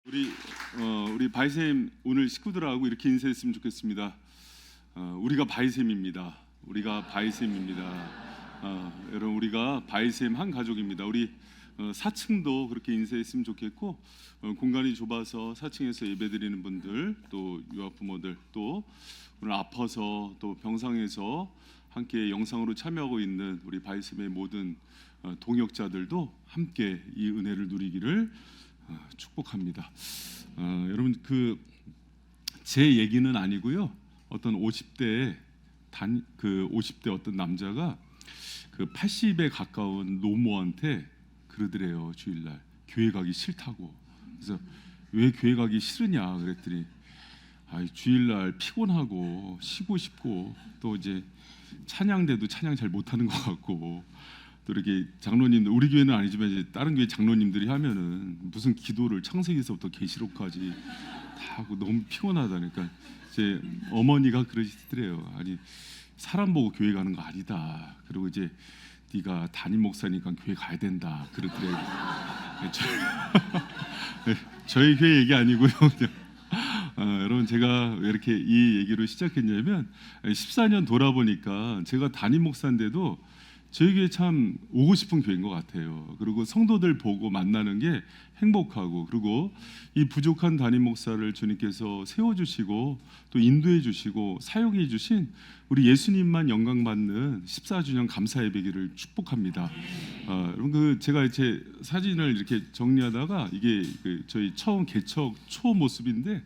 우리 바이셈 오늘 식구들하고 이렇게 인사했으면 좋겠습니다. 우리가 바이셈입니다. 우리가 바이셈입니다. 여러분, 우리가 바이셈 한 가족입니다. 우리 4층도 그렇게 인사했으면 좋겠고, 공간이 좁아서 4층에서 예배드리는 분들, 또 유아부모들, 또 오늘 아파서 또 병상에서 함께 영상으로 참여하고 있는 우리 바이셈의 모든 동역자들도 함께 이 은혜를 누리기를 축복합니다. 여러분, 제 얘기는 아니고요. 어떤 50대 어떤 남자가 80에 가까운 노모한테 그러더래요. 주일날 교회 가기 싫다고. 그래서 왜 교회 가기 싫으냐 그랬더니 주일날 피곤하고 쉬고 싶고, 또 이제 찬양대도 찬양 잘 못하는 것 같고, 또 이렇게 장로님들, 우리 교회는 아니지만 이제 다른 교회 장로님들이 하면은 무슨 기도를 창세기서부터 계시록까지 다 하고 너무 피곤하다니까 제 어머니가 그러시더래요. 아니, 사람 보고 교회 가는 거 아니다. 그리고 이제 네가 담임 목사니까 교회 가야 된다 그러더래요. 저희 교회 얘기 아니고요. 여러분, 제가 왜 이렇게 이 얘기로 시작했냐면 14년 돌아보니까 제가 담임 목사인데도 저희 교회 참 오고 싶은 교회인 것 같아요. 그리고 성도들 보고 만나는 게 행복하고, 그리고 이 부족한 담임 목사를 주님께서 세워주시고 또 인도해 주시고 사용해 주신 우리 예수님만 영광 받는 14주년 감사 예배기를 축복합니다. 여러분, 제가 제 사진을 이렇게 정리하다가 이게 저희 처음 개척 초 모습인데,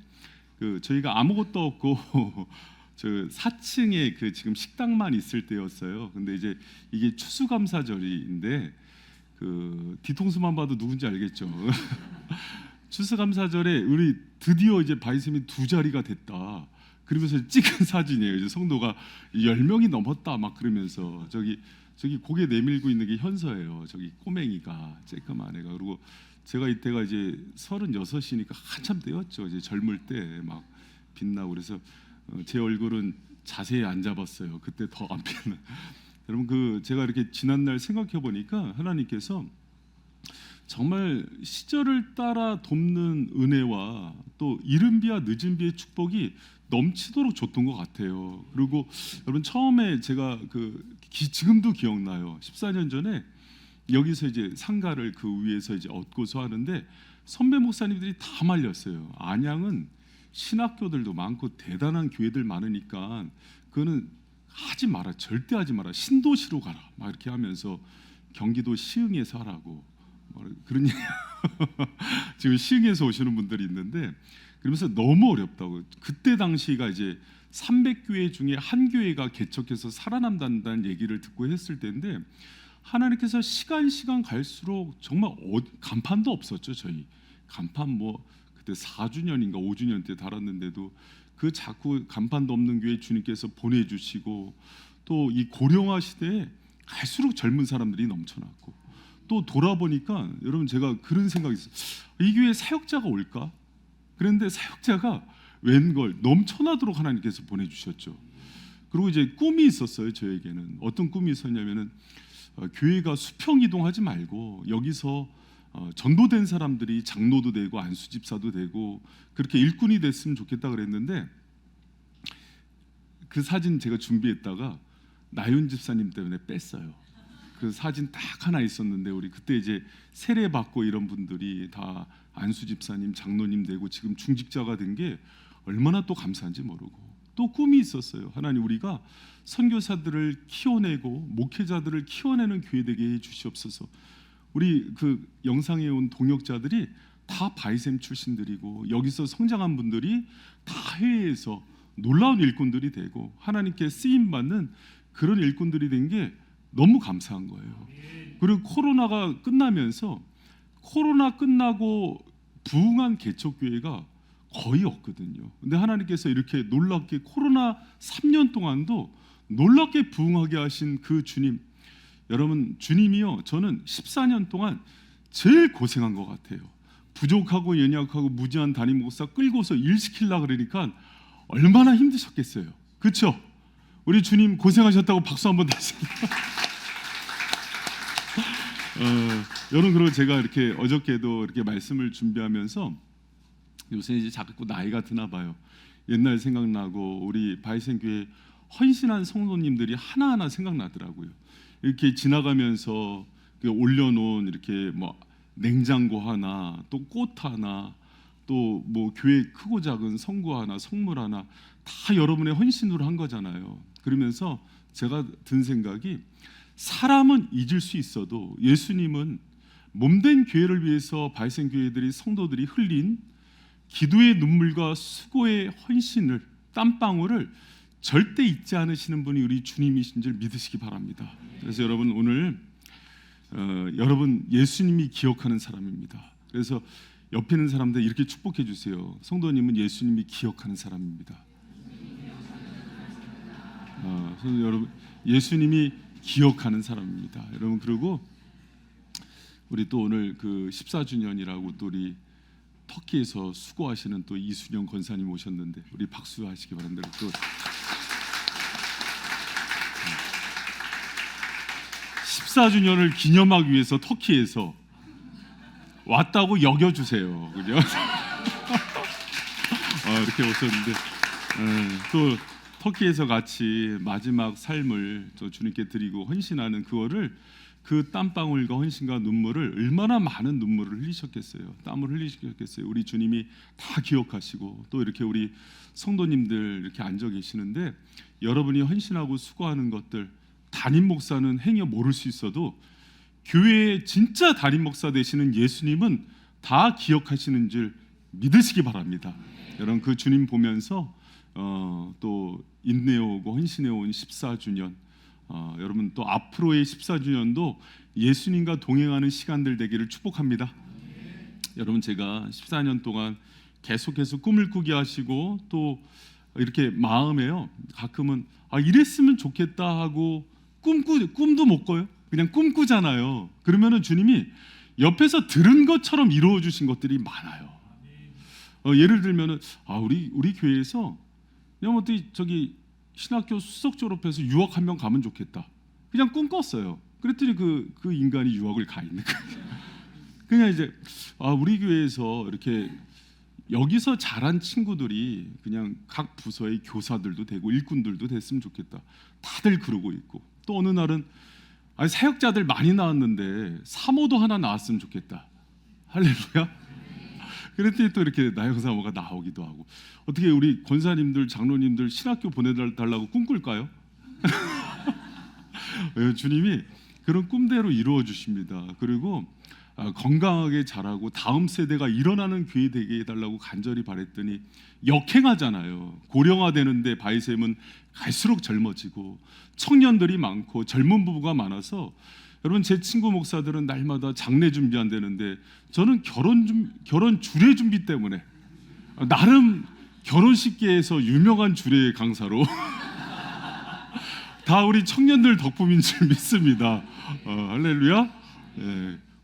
저희가 아무것도 없고 저 4층에 지금 식당만 있을 때였어요. 근데 이제 이게 추수감사절인데 뒤통수만 봐도 누군지 알겠죠. 추수감사절에 우리 드디어 이제 바이셈이 2자리가 됐다. 그러면서 찍은 사진이에요. 이제 성도가 10명이 넘었다 막 그러면서 저기 고개 내밀고 있는 게 현서예요. 저기 꼬맹이가 쬐끄만 애가. 그리고 제가 이때가 이제 36이니까 한참 때였죠. 이제 젊을 때 막 빛나고. 그래서 제 얼굴은 자세히 안 잡았어요. 그때 더 안 빛나. 여러분, 제가 이렇게 지난날 생각해 보니까 하나님께서 정말 시절을 따라 돕는 은혜와 또 이른 비와 늦은 비의 축복이 넘치도록 줬던 것 같아요. 그리고 여러분, 처음에 제가 지금도 기억나요. 14년 전에 여기서 이제 상가를 위에서 이제 얻고서 하는데 선배 목사님들이 다 말렸어요. 안양은 신학교들도 많고 대단한 교회들 많으니까 그거는 하지 마라, 절대 하지 마라, 신도시로 가라 막 이렇게 하면서 경기도 시흥에서 하라고 그런 얘기. 지금 시흥에서 오시는 분들이 있는데, 그러면서 너무 어렵다고. 그때 당시가 이제 300교회 중에 한 교회가 개척해서 살아남는다는 얘기를 듣고 했을 때인데, 하나님께서 시간 갈수록 정말 간판도 없었죠. 저희 간판 그때 4주년인가 5주년 때 달았는데도 자꾸 간판도 없는 교회 주님께서 보내주시고, 또 이 고령화 시대에 갈수록 젊은 사람들이 넘쳐났고, 또 돌아보니까 여러분, 제가 그런 생각이 있어요. 이 교회에 사역자가 올까? 그런데 사역자가 웬걸 넘쳐나도록 하나님께서 보내주셨죠. 그리고 이제 꿈이 있었어요. 저에게는 어떤 꿈이 있었냐면은 교회가 수평 이동하지 말고 여기서 전도된 사람들이 장로도 되고 안수집사도 되고 그렇게 일꾼이 됐으면 좋겠다 그랬는데, 그 사진 제가 준비했다가 나윤 집사님 때문에 뺐어요. 그 사진 딱 하나 있었는데, 우리 그때 이제 세례 받고 이런 분들이 다 안수집사님, 장로님 되고 지금 중직자가 된 게 얼마나 또 감사한지 모르고, 또 꿈이 있었어요. 하나님, 우리가 선교사들을 키워내고 목회자들을 키워내는 교회 되게 해 주시옵소서. 우리 영상에 온 동역자들이 다 바이셈 출신들이고 여기서 성장한 분들이 다 해외에서 놀라운 일꾼들이 되고 하나님께 쓰임 받는 그런 일꾼들이 된 게 너무 감사한 거예요. 그리고 코로나가 끝나면서, 코로나 끝나고 부흥한 개척교회가 거의 없거든요. 근데 하나님께서 이렇게 놀랍게 코로나 3년 동안도 놀랍게 부흥하게 하신 그 주님, 여러분, 주님이요, 저는 14년 동안 제일 고생한 것 같아요. 부족하고 연약하고 무지한 담임 목사 끌고서 일 시키려고 그러니까 얼마나 힘드셨겠어요. 그렇죠? 우리 주님 고생하셨다고 박수 한번 다시. 여러분, 그리고 제가 이렇게 어저께도 이렇게 말씀을 준비하면서 요새 이제 자꾸 나이가 드나 봐요. 옛날 생각나고 우리 바이센교회 헌신한 성도님들이 하나하나 생각나더라고요. 이렇게 지나가면서 올려놓은 이렇게 뭐 냉장고 하나, 또 꽃 하나, 또 뭐 교회 크고 작은 성구 하나, 성물 하나 다 여러분의 헌신으로 한 거잖아요. 그러면서 제가 든 생각이, 사람은 잊을 수 있어도 예수님은 몸된 교회를 위해서 바이센교회들이 성도들이 흘린 기도의 눈물과 수고의 헌신을, 땀방울을 절대 잊지 않으시는 분이 우리 주님이신 줄 믿으시기 바랍니다. 그래서 여러분, 오늘 여러분 예수님이 기억하는 사람입니다. 그래서 옆에 있는 사람들 이렇게 축복해 주세요. 성도님은 예수님이 기억하는 사람입니다. 여러분, 예수님이 기억하는 사람입니다. 여러분, 그리고 우리 또 오늘 그 14주년이라고 또 우리 터키에서 수고하시는 또 이순영 권사님 오셨는데 우리 박수하시기 바랍니다. 또 14주년을 기념하기 위해서 터키에서 왔다고 여겨주세요. 그죠? 이렇게 오셨는데 또 터키에서 같이 마지막 삶을 또 주님께 드리고 헌신하는 그거를, 그 땀방울과 헌신과 눈물을, 얼마나 많은 눈물을 흘리셨겠어요. 땀을 흘리셨겠어요. 우리 주님이 다 기억하시고, 또 이렇게 우리 성도님들 이렇게 앉아 계시는데, 여러분이 헌신하고 수고하는 것들 담임 목사는 행여 모를 수 있어도 교회의 진짜 담임 목사 되시는 예수님은 다 기억하시는 줄 믿으시기 바랍니다. 여러분, 그 주님 보면서 또 인내오고 헌신해온 14주년, 여러분 또 앞으로의 14주년도 예수님과 동행하는 시간들 되기를 축복합니다. 여러분, 제가 14년 동안 계속해서 꿈을 꾸게 하시고, 또 이렇게 마음에요, 가끔은 이랬으면 좋겠다 하고 꿈도 못 꿔요. 그냥 꿈꾸잖아요. 그러면은 주님이 옆에서 들은 것처럼 이루어 주신 것들이 많아요. 예를 들면은 우리 교회에서 그냥 어떻게 저기 신학교 수석 졸업해서 유학 한 명 가면 좋겠다. 그냥 꿈꿨어요. 그랬더니 그 인간이 유학을 가 있는 거예요. 그냥 이제 우리 교회에서 이렇게 여기서 자란 친구들이 그냥 각 부서의 교사들도 되고 일꾼들도 됐으면 좋겠다. 다들 그러고 있고, 또 어느 날은 사역자들 많이 나왔는데 사모도 하나 나왔으면 좋겠다. 할렐루야. 그랬더니 또 이렇게 나영사모가 나오기도 하고. 어떻게 우리 권사님들, 장로님들 신학교 보내달라고 꿈꿀까요? 주님이 그런 꿈대로 이루어 주십니다. 그리고 건강하게 자라고 다음 세대가 일어나는 교회 되게 해달라고 간절히 바랬더니 역행하잖아요. 고령화되는데 바이셈은 갈수록 젊어지고 청년들이 많고 젊은 부부가 많아서, 여러분, 제 친구 목사들은 날마다 장례 준비 안 되는데 저는 결혼 주례 준비 때문에 나름 결혼식계에서 유명한 주례 강사로 다 우리 청년들 덕분인 줄 믿습니다. 할렐루야.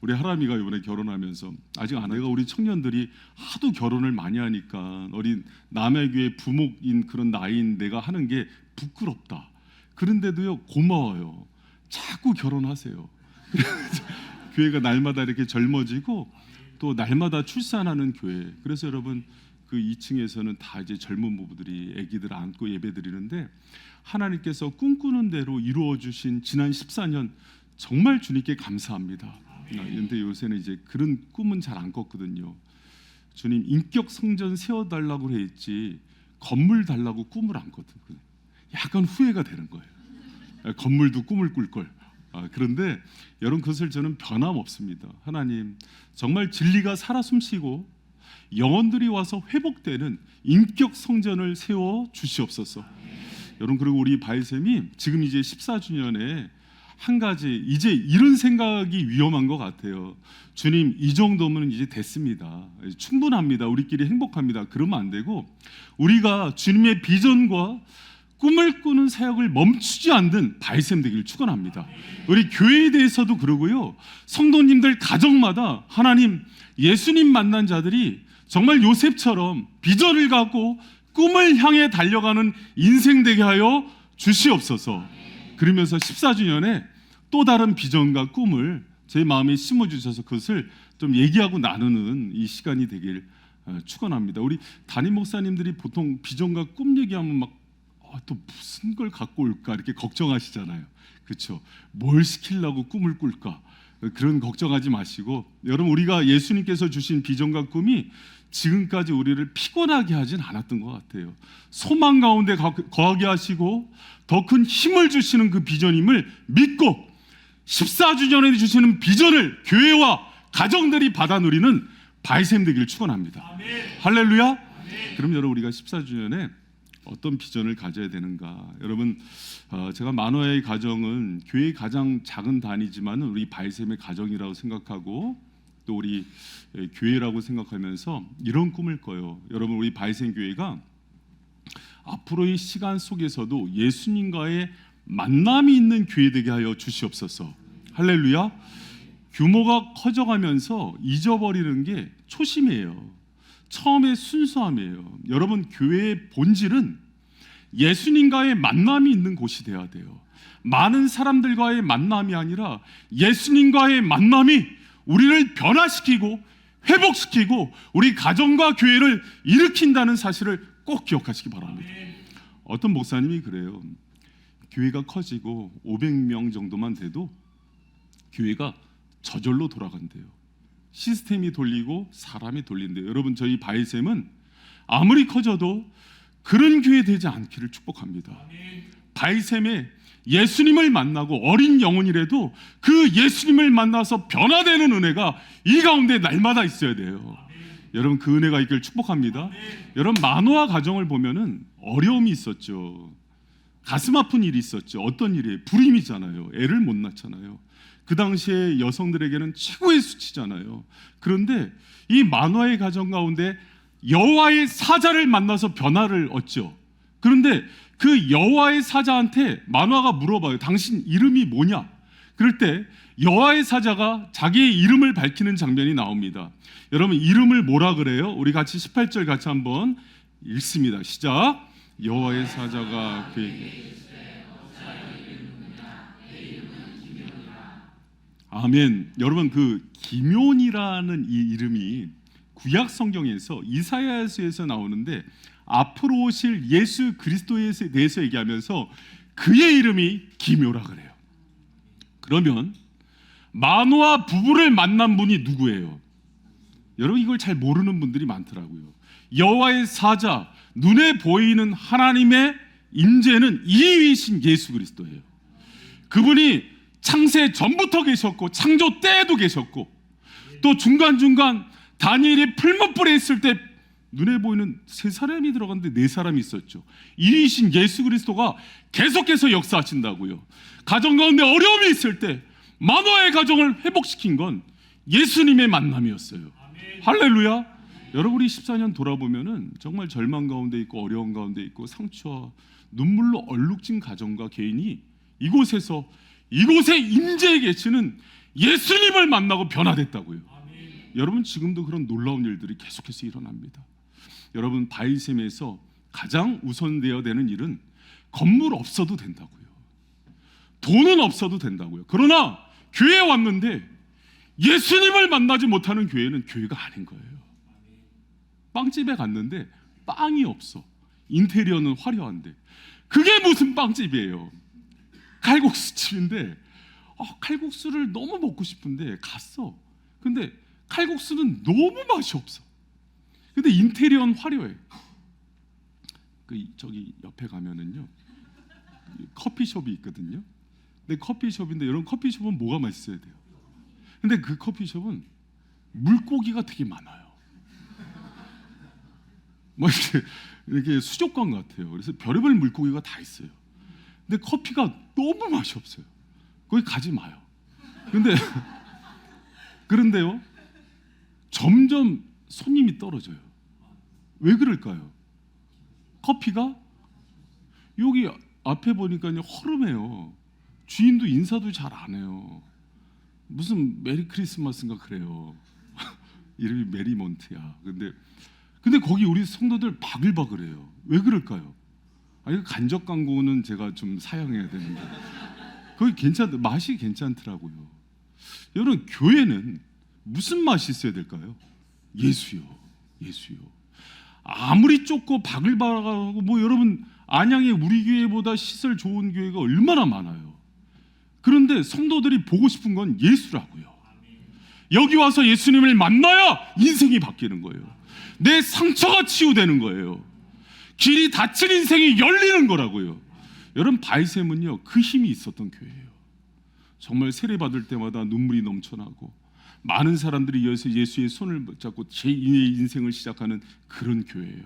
우리 하람이가 이번에 결혼하면서, 아직 안 해가 우리 청년들이 하도 결혼을 많이 하니까 어린 남의 교회 부목인 그런 나이인 내가 하는 게 부끄럽다. 그런데도요, 고마워요. 자꾸 결혼하세요. 교회가 날마다 이렇게 젊어지고 또 날마다 출산하는 교회. 그래서 여러분, 그 2층에서는 다 이제 젊은 부부들이 아기들 안고 예배드리는데, 하나님께서 꿈꾸는 대로 이루어 주신 지난 14년 정말 주님께 감사합니다. 그런데 요새는 이제 그런 꿈은 잘 안 꿨거든요. 주님, 인격 성전 세워달라고 했지 건물 달라고 꿈을 안 꿨거든요. 약간 후회가 되는 거예요. 건물도 꿈을 꿀 걸. 그런데 여러분, 그것을 저는 변함없습니다. 하나님, 정말 진리가 살아 숨쉬고 영혼들이 와서 회복되는 인격 성전을 세워 주시옵소서. 여러분, 그리고 우리 바이셈이 지금 이제 14주년에 한 가지, 이제 이런 생각이 위험한 것 같아요. 주님, 이 정도면 이제 됐습니다. 충분합니다. 우리끼리 행복합니다. 그러면 안 되고, 우리가 주님의 비전과 꿈을 꾸는 사역을 멈추지 않는 바이셈 되기를 축원합니다. 우리 교회에 대해서도 그러고요, 성도님들 가정마다 하나님, 예수님 만난 자들이 정말 요셉처럼 비전을 갖고 꿈을 향해 달려가는 인생 되게 하여 주시옵소서. 그러면서 14주년에 또 다른 비전과 꿈을 제 마음에 심어주셔서 그것을 좀 얘기하고 나누는 이 시간이 되길 축원합니다. 우리 담임 목사님들이 보통 비전과 꿈 얘기하면 막 또 무슨 걸 갖고 올까 이렇게 걱정하시잖아요. 그렇죠? 뭘 시키려고 꿈을 꿀까? 그런 걱정하지 마시고, 여러분, 우리가 예수님께서 주신 비전과 꿈이 지금까지 우리를 피곤하게 하진 않았던 것 같아요. 소망 가운데 거하게 하시고 더 큰 힘을 주시는 그 비전임을 믿고 14주년에 주시는 비전을 교회와 가정들이 받아 누리는 바이샘 되기를 축원합니다. 아멘. 할렐루야. 아멘. 그럼 여러분, 우리가 14주년에 어떤 비전을 가져야 되는가? 여러분, 제가 만화의 가정은 교회의 가장 작은 단위지만 우리 바이샘의 가정이라고 생각하고 또 우리 교회라고 생각하면서 이런 꿈을 꿔요. 여러분, 우리 바이샘 교회가 앞으로의 시간 속에서도 예수님과의 만남이 있는 교회 되게 하여 주시옵소서. 할렐루야. 규모가 커져가면서 잊어버리는 게 초심이에요. 처음에 순수함이에요. 여러분, 교회의 본질은 예수님과의 만남이 있는 곳이 돼야 돼요. 많은 사람들과의 만남이 아니라 예수님과의 만남이 우리를 변화시키고 회복시키고 우리 가정과 교회를 일으킨다는 사실을 꼭 기억하시기 바랍니다. 어떤 목사님이 그래요. 교회가 커지고 500명 정도만 돼도 교회가 저절로 돌아간대요. 시스템이 돌리고 사람이 돌린대요. 여러분, 저희 바이샘은 아무리 커져도 그런 교회 되지 않기를 축복합니다. 바이샘에 예수님을 만나고 어린 영혼이라도 그 예수님을 만나서 변화되는 은혜가 이 가운데 날마다 있어야 돼요. 여러분, 그 은혜가 있기를 축복합니다. 여러분, 만호와 가정을 보면은 어려움이 있었죠. 가슴 아픈 일이 있었죠. 어떤 일이에요? 불임이잖아요. 애를 못 낳잖아요. 그 당시에 여성들에게는 최고의 수치잖아요. 그런데 이 만화의 가정 가운데 여호와의 사자를 만나서 변화를 얻죠. 그런데 그 여호와의 사자한테 만화가 물어봐요. 당신 이름이 뭐냐? 그럴 때 여호와의 사자가 자기의 이름을 밝히는 장면이 나옵니다. 여러분, 이름을 뭐라 그래요? 우리 같이 18절 같이 한번 읽습니다. 시작. 여호와의 사자가 그에게 아멘. 여러분, 그 기묘니라는 이 이름이 구약 성경에서 이사야서에서 나오는데 앞으로 오실 예수 그리스도에 대해서 얘기하면서 그의 이름이 기묘라 그래요. 그러면 만호와 부부를 만난 분이 누구예요? 여러분, 이걸 잘 모르는 분들이 많더라고요. 여호와의 사자, 눈에 보이는 하나님의 임재는 이위이신 예수 그리스도예요. 그분이 창세 전부터 계셨고 창조 때에도 계셨고 또 중간중간 다니엘이 풀무불에 있을 때 눈에 보이는 세 사람이 들어갔는데 네 사람이 있었죠. 이이신 예수 그리스도가 계속해서 역사하신다고요. 가정 가운데 어려움이 있을 때 만화의 가정을 회복시킨 건 예수님의 만남이었어요. 아멘. 할렐루야. 여러분, 우리 14년 돌아보면은 정말 절망 가운데 있고 어려움 가운데 있고 상처와 눈물로 얼룩진 가정과 개인이 이곳에 임재에 계시는 예수님을 만나고 변화됐다고요. 아멘. 여러분, 지금도 그런 놀라운 일들이 계속해서 일어납니다. 여러분, 바이샘에서 가장 우선되어야 되는 일은 건물 없어도 된다고요. 돈은 없어도 된다고요. 그러나 교회에 왔는데 예수님을 만나지 못하는 교회는 교회가 아닌 거예요. 빵집에 갔는데 빵이 없어. 인테리어는 화려한데 그게 무슨 빵집이에요? 칼국수집인데 칼국수를 너무 먹고 싶은데 갔어. 근데 칼국수는 너무 맛이 없어. 근데 인테리어는 화려해. 저기 옆에 가면은요 커피숍이 있거든요. 근데 커피숍인데 여러분, 커피숍은 뭐가 맛있어야 돼요? 근데 그 커피숍은 물고기가 되게 많아요. 뭐 이렇게 수족관 같아요. 그래서 별의별 물고기가 다 있어요. 근데 커피가 너무 맛이 없어요. 거기 가지 마요. 그런데요, 점점 손님이 떨어져요. 왜 그럴까요? 커피가 여기 앞에 보니까요 허름해요. 주인도 인사도 잘 안 해요. 무슨 메리 크리스마스인가 그래요. 이름이 메리몬트야. 근데 거기 우리 성도들 바글바글해요. 왜 그럴까요? 아니, 간접 광고는 제가 좀 사양해야 되는데 거기 맛이 괜찮더라고요. 여러분, 교회는 무슨 맛이 있어야 될까요? 예수요. 예수요. 아무리 좁고 바글바글하고 뭐 여러분 안양에 우리 교회보다 시설 좋은 교회가 얼마나 많아요. 그런데 성도들이 보고 싶은 건 예수라고요. 여기 와서 예수님을 만나야 인생이 바뀌는 거예요. 내 상처가 치유되는 거예요. 길이 닫힌 인생이 열리는 거라고요. 여러분 바이셈은요 그 힘이 있었던 교회예요. 정말 세례받을 때마다 눈물이 넘쳐나고 많은 사람들이 이어서 예수의 손을 잡고 제 인생을 시작하는 그런 교회예요.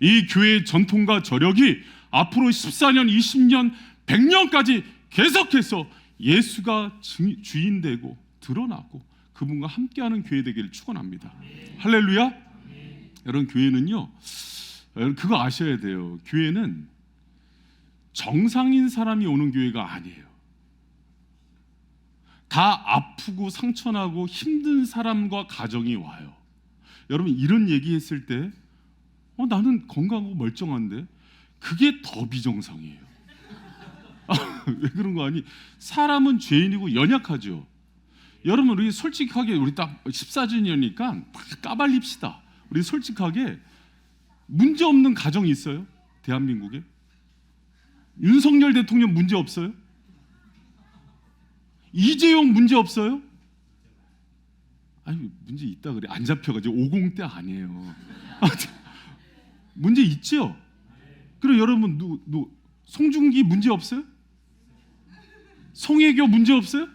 이 교회의 전통과 저력이 앞으로 14년, 20년, 100년까지 계속해서 예수가 주인되고 드러나고 그분과 함께하는 교회 되기를 축원합니다. 할렐루야. 여러분 교회는요 그거 아셔야 돼요. 교회는 정상인 사람이 오는 교회가 아니에요. 다 아프고 상처나고 힘든 사람과 가정이 와요. 여러분 이런 얘기했을 때 나는 건강하고 멀쩡한데 그게 더 비정상이에요. 왜 그런 거 아니? 사람은 죄인이고 연약하죠. 여러분 우리 솔직하게 우리 딱 14주년이니까 딱 까발립시다. 우리 솔직하게 문제 없는 가정이 있어요? 대한민국에? 윤석열 대통령 문제 없어요? 이재용 문제 없어요? 아니 문제 있다 그래. 안 잡혀가지고 50대 아니에요. 문제 있죠? 그리고 여러분 송중기 문제 없어요? 송혜교 문제 없어요?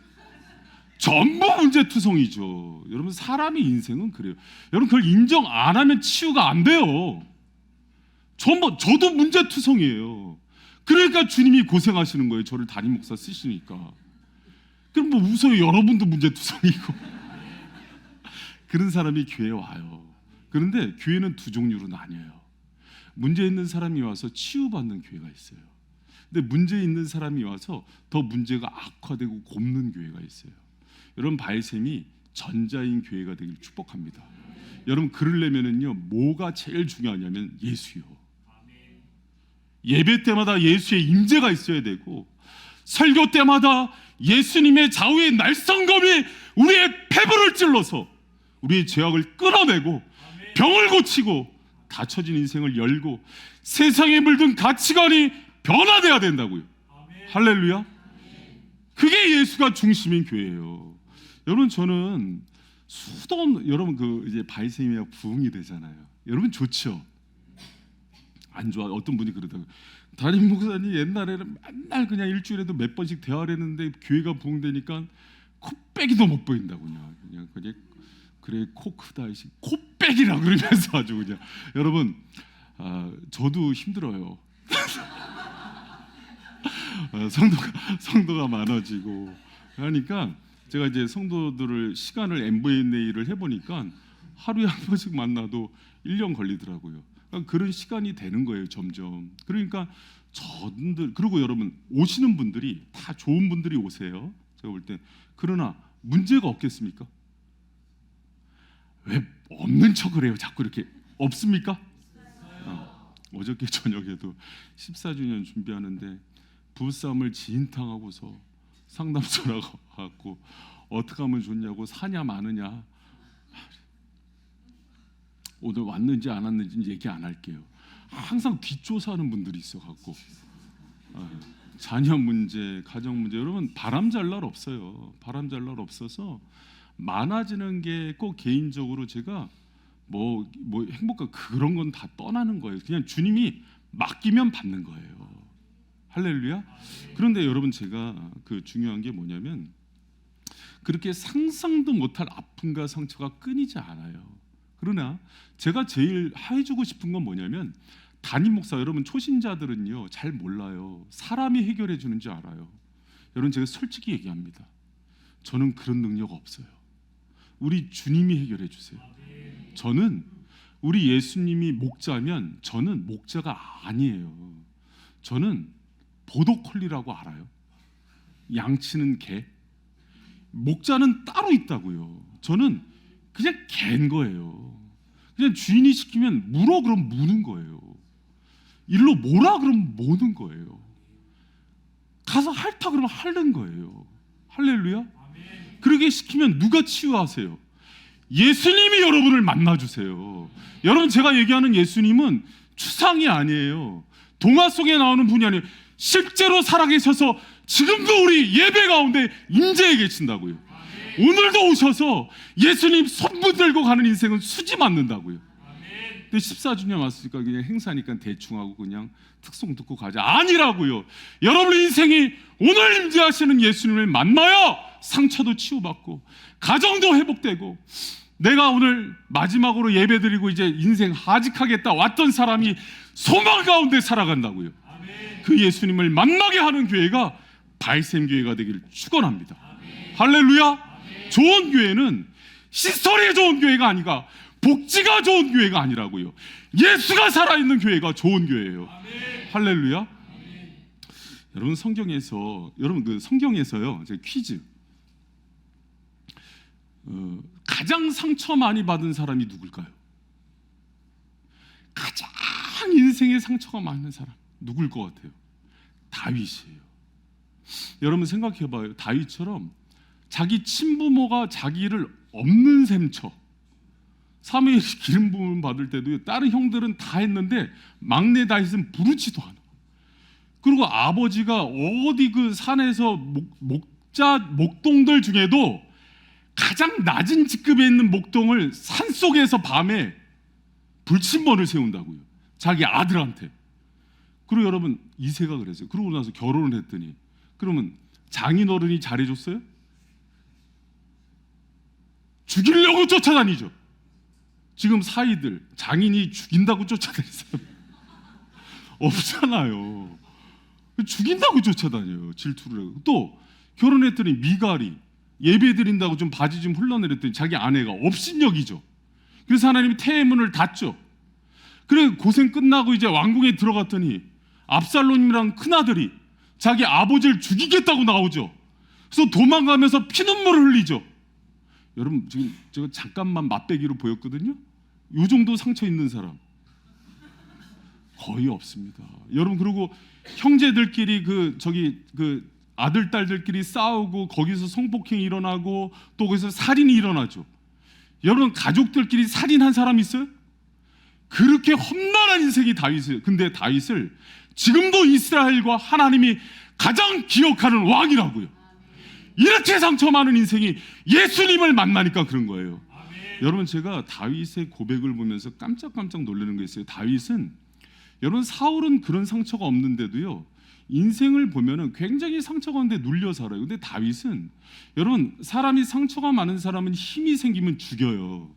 전부 문제투성이죠. 여러분 사람의 인생은 그래요. 여러분 그걸 인정 안 하면 치유가 안 돼요. 저도 문제투성이에요. 그러니까 주님이 고생하시는 거예요. 저를 담임 목사 쓰시니까. 그럼 뭐 웃어요. 여러분도 문제투성이고. 그런 사람이 교회에 와요. 그런데 교회는 두 종류로 나뉘어요. 문제 있는 사람이 와서 치유받는 교회가 있어요. 근데 문제 있는 사람이 와서 더 문제가 악화되고 곱는 교회가 있어요. 여러분 바이셈이 전자인 교회가 되길 축복합니다. 여러분 그러려면은요 뭐가 제일 중요하냐면 예수요. 예배 때마다 예수의 임재가 있어야 되고 설교 때마다 예수님의 좌우의 날성검이 우리의 폐부를 찔러서 우리의 죄악을 끌어내고 병을 고치고 닫혀진 인생을 열고 세상에 물든 가치관이 변화돼야 된다고요. 할렐루야. 그게 예수가 중심인 교회예요. 여러분 저는 수도 없는 여러분 그 이제 바이셈이야 부흥이 되잖아요. 여러분 좋죠? 안 좋아. 어떤 분이 그러다가 담임 목사님 옛날에는 맨날 그냥 일주일에도 몇 번씩 대화를 했는데 교회가 부흥되니까 코빼기도 못 보인다고 그냥 그래 코 크다 코빼기라 그러면서 아주 그냥 여러분 저도 힘들어요. 성도가 많아지고 그러니까 제가 이제 성도들을 시간을 M&A를 해보니까 하루에 한 번씩 만나도 1년 걸리더라고요. 그러니까 그런 시간이 되는 거예요 점점. 그러니까 저분들 그리고 여러분 오시는 분들이 다 좋은 분들이 오세요. 제가 볼 때 그러나 문제가 없겠습니까? 왜 없는 척을 해요? 자꾸 이렇게 없습니까? 어저께 저녁에도 14주년 준비하는데 부부싸움을 진탕하고서 상담소라고 갖고 어떻게 하면 좋냐고 사냐 마느냐 오늘 왔는지 안 왔는지 얘기 안 할게요. 항상 뒷조사하는 분들이 있어갖고 자녀 문제, 가정 문제 여러분 바람 잘 날 없어요. 바람 잘 날 없어서 많아지는 게 꼭 개인적으로 제가 뭐 행복한 그런 건 다 떠나는 거예요. 그냥 주님이 맡기면 받는 거예요. 할렐루야. 그런데 여러분 제가 그 중요한 게 뭐냐면 그렇게 상상도 못할 아픔과 상처가 끊이지 않아요. 그러나 제가 제일 해주고 싶은 건 뭐냐면 담임 목사 여러분 초신자들은요 잘 몰라요. 사람이 해결해 주는 줄 알아요. 여러분 제가 솔직히 얘기합니다. 저는 그런 능력 없어요. 우리 주님이 해결해 주세요. 저는 우리 예수님이 목자면 저는 목자가 아니에요. 저는 보도콜리라고 알아요? 양치는 개. 목자는 따로 있다고요. 저는 그냥 개인 거예요. 그냥 주인이 시키면 물어 그럼 무는 거예요. 일로 모라 그럼 모는 거예요. 가서 핥아 그러면 핥는 거예요. 할렐루야. 그러게 시키면 누가 치유하세요? 예수님이 여러분을 만나주세요. 여러분, 제가 얘기하는 예수님은 추상이 아니에요. 동화 속에 나오는 분이 아니에요. 실제로 살아계셔서 지금도 우리 예배 가운데 임재해 계신다고요. 오늘도 오셔서 예수님 손 들고 가는 인생은 수지 맞는다고요. 근데 14주년 왔으니까 그냥 행사니까 대충 하고 그냥 특송 듣고 가자. 아니라고요. 여러분 인생이 오늘 임재하시는 예수님을 만나야 상처도 치유받고 가정도 회복되고, 내가 오늘 마지막으로 예배드리고 이제 인생 하직하겠다 왔던 사람이 소망 가운데 살아간다고요. 그 예수님을 만나게 하는 교회가 발샘교회가 되기를 축원합니다. 할렐루야. 좋은 교회는 시설이 좋은 교회가 아니라 복지가 좋은 교회가 아니라고요. 예수가 살아있는 교회가 좋은 교회예요. 할렐루야. 여러분, 성경에서요, 제 퀴즈. 가장 상처 많이 받은 사람이 누굴까요? 가장 인생에 상처가 많은 사람 누굴 것 같아요? 다윗이에요. 여러분 생각해봐요. 다윗처럼 자기 친부모가 자기를 없는 셈 쳐. 사무엘이 기름 부음 받을 때도 다른 형들은 다 했는데 막내 다윗은 부르지도 않아. 그리고 아버지가 어디 그 산에서 목동들 중에도 가장 낮은 직급에 있는 목동을 산속에서 밤에 불침번을 세운다고요. 자기 아들한테. 그리고 여러분, 이새가 그랬어요. 그러고 나서 결혼을 했더니, 그러면 장인어른이 잘해줬어요? 죽이려고 쫓아다니죠. 지금 사이들 장인이 죽인다고 쫓아다니는 사람 없잖아요. 죽인다고 쫓아다녀요. 질투를 하고. 또 결혼했더니 미갈이 예배 드린다고 좀 바지 좀 흘러내렸더니 자기 아내가 업신여기죠. 그래서 하나님이 태문을 닫죠. 그래 고생 끝나고 이제 왕궁에 들어갔더니 압살롬이랑 큰아들이 자기 아버지를 죽이겠다고 나오죠. 그래서 도망가면서 피눈물을 흘리죠. 여러분, 지금 제가 잠깐만 맛배기로 보였거든요. 이 정도 상처 있는 사람 거의 없습니다. 여러분, 그리고 형제들끼리 그 아들 딸들끼리 싸우고 거기서 성폭행이 일어나고 또 거기서 살인이 일어나죠. 여러분, 가족들끼리 살인한 사람 있어요? 그렇게 험난한 인생이 다윗이에요. 근데 다윗을 지금도 이스라엘과 하나님이 가장 기억하는 왕이라고요. 이렇게 상처 많은 인생이 예수님을 만나니까 그런 거예요. 여러분, 제가 다윗의 고백을 보면서 깜짝깜짝 놀라는 게 있어요. 다윗은, 여러분, 사울은 그런 상처가 없는데도요, 인생을 보면은 굉장히 상처 가운데 눌려 살아요. 근데 다윗은, 여러분, 사람이 상처가 많은 사람은 힘이 생기면 죽여요.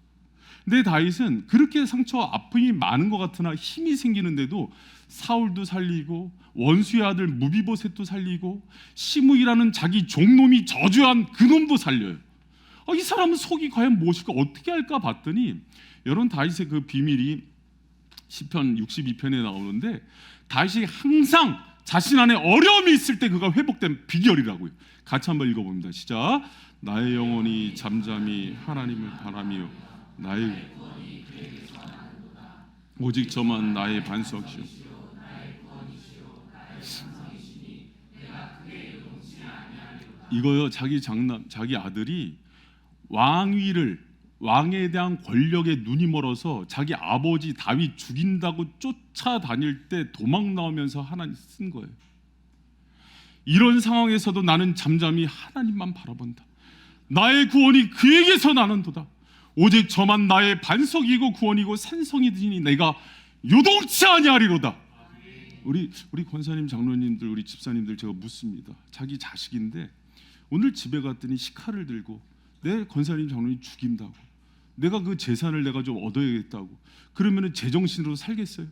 근데 다윗은 그렇게 상처 아픔이 많은 것 같으나 힘이 생기는데도 사울도 살리고 원수의 아들 무비보셋도 살리고 시므이라는 자기 종놈이 저주한 그놈도 살려요. 이 사람은 속이 과연 무엇일까, 어떻게 할까 봤더니, 여러분, 다윗의 그 비밀이 시편 62편에 나오는데, 다윗이 항상 자신 안에 어려움이 있을 때 그가 회복된 비결이라고요. 같이 한번 읽어봅니다. 시작. 나의 영혼이 잠잠히 하나님을 바라며 나의 오직 저만 나의 반석이시오. 이거요, 자기 아들이 왕에 대한 권력에 눈이 멀어서 자기 아버지 다윗 죽인다고 쫓아다닐 때 도망 나오면서 하나님 쓴 거예요. 이런 상황에서도 나는 잠잠히 하나님만 바라본다. 나의 구원이 그에게서 나는도다. 오직 저만 나의 반석이고 구원이고 산성이니 내가 요동치 아니하리로다. 우리 권사님, 장로님들, 우리 집사님들 제가 묻습니다. 자기 자식인데 오늘 집에 갔더니 식칼을 들고 내 권사님, 장로님 죽인다고, 내가 그 재산을 내가 좀 얻어야겠다고, 그러면은 제정신으로 살겠어요?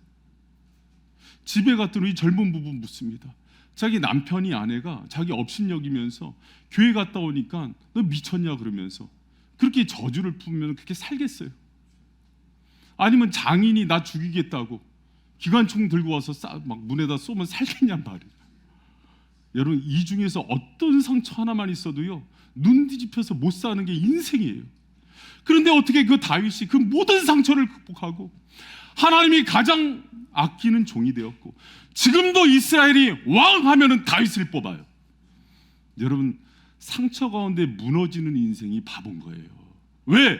집에 갔더니 젊은 부부 묻습니다. 자기 남편이, 아내가 자기 업신여기면서 교회 갔다 오니까 너 미쳤냐 그러면서 그렇게 저주를 품으면 그렇게 살겠어요? 아니면 장인이 나 죽이겠다고 기관총 들고 와서 막 문에다 쏘면 살겠냔 말이에요. 여러분, 이 중에서 어떤 상처 하나만 있어도요, 눈 뒤집혀서 못 사는 게 인생이에요. 그런데 어떻게 그 다윗이 그 모든 상처를 극복하고 하나님이 가장 아끼는 종이 되었고, 지금도 이스라엘이 왕하면은 다윗을 뽑아요. 여러분, 상처 가운데 무너지는 인생이 바본 거예요. 왜?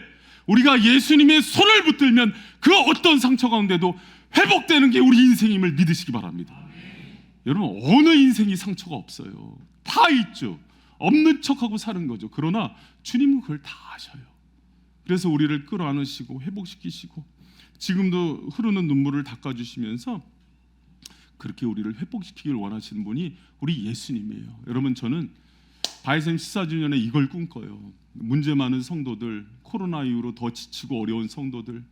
우리가 예수님의 손을 붙들면 그 어떤 상처 가운데도 회복되는 게 우리 인생임을 믿으시기 바랍니다. 여러분, 어느 인생이 상처가 없어요. 다 있죠. 없는 척하고 사는 거죠. 그러나 주님은 그걸 다 아셔요. 그래서 우리를 끌어안으시고 회복시키시고 지금도 흐르는 눈물을 닦아주시면서 그렇게 우리를 회복시키길 원하시는 분이 우리 예수님이에요. 여러분, 저는 바이샘 14주년에 이걸 꿈꿔요. 문제 많은 성도들, 코로나 이후로 더 지치고 어려운 성도들,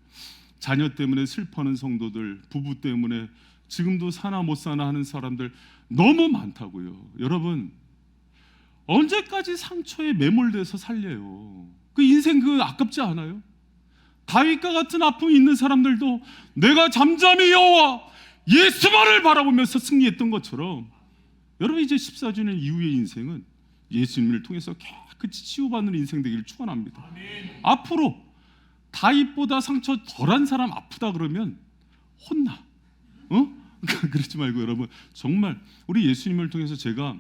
자녀 때문에 슬퍼하는 성도들, 부부 때문에 지금도 사나 못 사나 하는 사람들 너무 많다고요. 여러분, 언제까지 상처에 매몰돼서 살려요? 그 인생 그 아깝지 않아요? 다윗과 같은 아픔이 있는 사람들도 내가 잠잠히 여호와 예수만을 바라보면서 승리했던 것처럼 여러분, 이제 14주년 이후의 인생은 예수님을 통해서 깨끗이 치유받는 인생 되기를 축원합니다. 앞으로 다윗보다 상처 덜한 사람 아프다 그러면 혼나. 그러지 말고 여러분, 정말 우리 예수님을 통해서 제가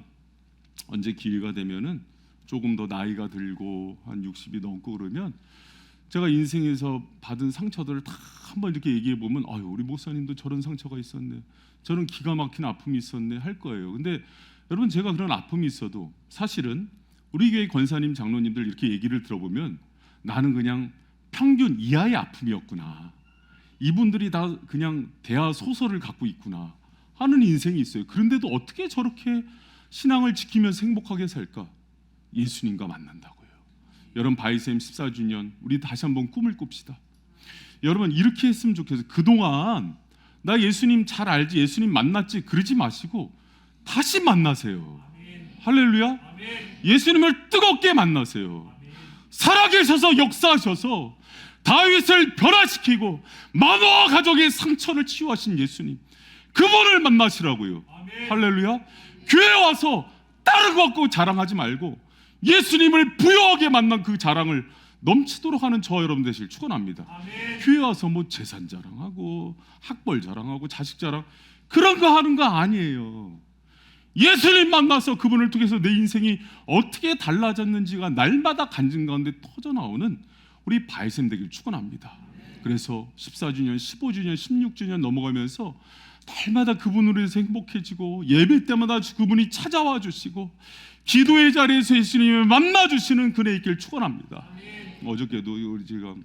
언제 기회가 되면은 조금 더 나이가 들고 한 60이 넘고 그러면 제가 인생에서 받은 상처들을 다 한번 이렇게 얘기해 보면 아유, 우리 목사님도 저런 상처가 있었네, 저런 기가 막힌 아픔이 있었네 할 거예요. 근데 여러분, 제가 그런 아픔이 있어도 사실은 우리 교회 권사님, 장로님들 이렇게 얘기를 들어보면 나는 그냥 평균 이하의 아픔이었구나, 이분들이 다 그냥 대하 소설을 갖고 있구나 하는 인생이 있어요. 그런데도 어떻게 저렇게 신앙을 지키면서 행복하게 살까? 예수님과 만난다고요. 여러분, 바이샘 14주년 우리 다시 한번 꿈을 꿉시다. 여러분, 이렇게 했으면 좋겠어요. 그동안 나 예수님 잘 알지, 예수님 만났지 그러지 마시고 다시 만나세요. 할렐루야. 예수님을 뜨겁게 만나세요. 살아계셔서 역사하셔서 다윗을 변화시키고 마노아 가족의 상처를 치유하신 예수님, 그분을 만나시라고요. 할렐루야. 교회 와서 다른 거 갖고 자랑하지 말고 예수님을 부유하게 만난 그 자랑을 넘치도록 하는 저 여러분 되시길 축원합니다. 교회 와서 뭐 재산 자랑하고 학벌 자랑하고 자식 자랑 그런 거 하는 거 아니에요. 예수님 만나서 그분을 통해서 내 인생이 어떻게 달라졌는지가 날마다 간증 가운데 터져 나오는 우리 바이샘 되길 축원합니다. 그래서 14주년, 15주년, 16주년 넘어가면서 날마다 그분으로 해서 행복해지고 예배 때마다 그분이 찾아와 주시고 기도의 자리에서 예수님을 만나 주시는 그네 있길 축원합니다. 어저께도 우리 제가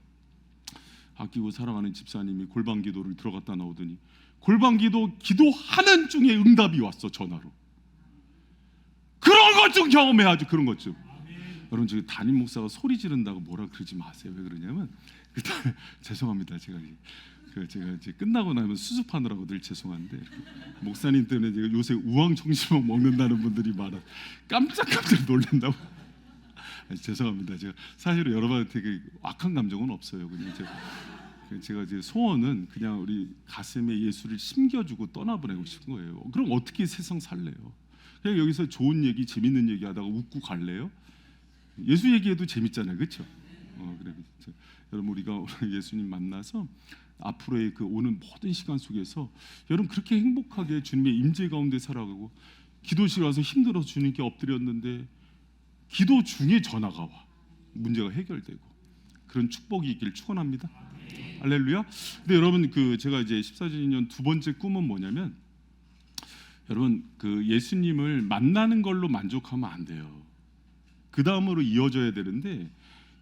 아끼고 사랑하는 집사님이 골방 기도를 들어갔다 나오더니 골방 기도하는 중에 응답이 왔어, 전화로. 그런 것 좀 경험해야죠. 그런 것 좀. 여러분, 저기 담임 목사가 소리 지른다고 뭐라 그러지 마세요. 왜 그러냐면 죄송합니다. 제가 이제 끝나고 나면 수습하느라고 늘 죄송한데 목사님 때문에 제가 요새 우황청심원 먹는다는 분들이 많아. 깜짝깜짝 놀란다고. 죄송합니다. 제가 사실 여러분한테 그 악한 감정은 없어요. 그냥 제가 이제 소원은 그냥 우리 가슴에 예수를 심겨주고 떠나보내고 싶은 거예요. 그럼 어떻게 세상 살래요? 그냥 여기서 좋은 얘기, 재밌는 얘기 하다가 웃고 갈래요? 예수 얘기해도 재밌잖아요, 그렇죠? 그래. 여러분, 우리가 예수님 만나서 앞으로의 그 오는 모든 시간 속에서 여러분 그렇게 행복하게 주님의 임재 가운데 살아가고 기도실 와서 힘들어서 주님께 엎드렸는데 기도 중에 전화가 와 문제가 해결되고 그런 축복이 있기를 축원합니다. 할렐루야. 근데 여러분, 그 제가 이제 14주년 두 번째 꿈은 뭐냐면 여러분, 그 예수님을 만나는 걸로 만족하면 안 돼요. 그 다음으로 이어져야 되는데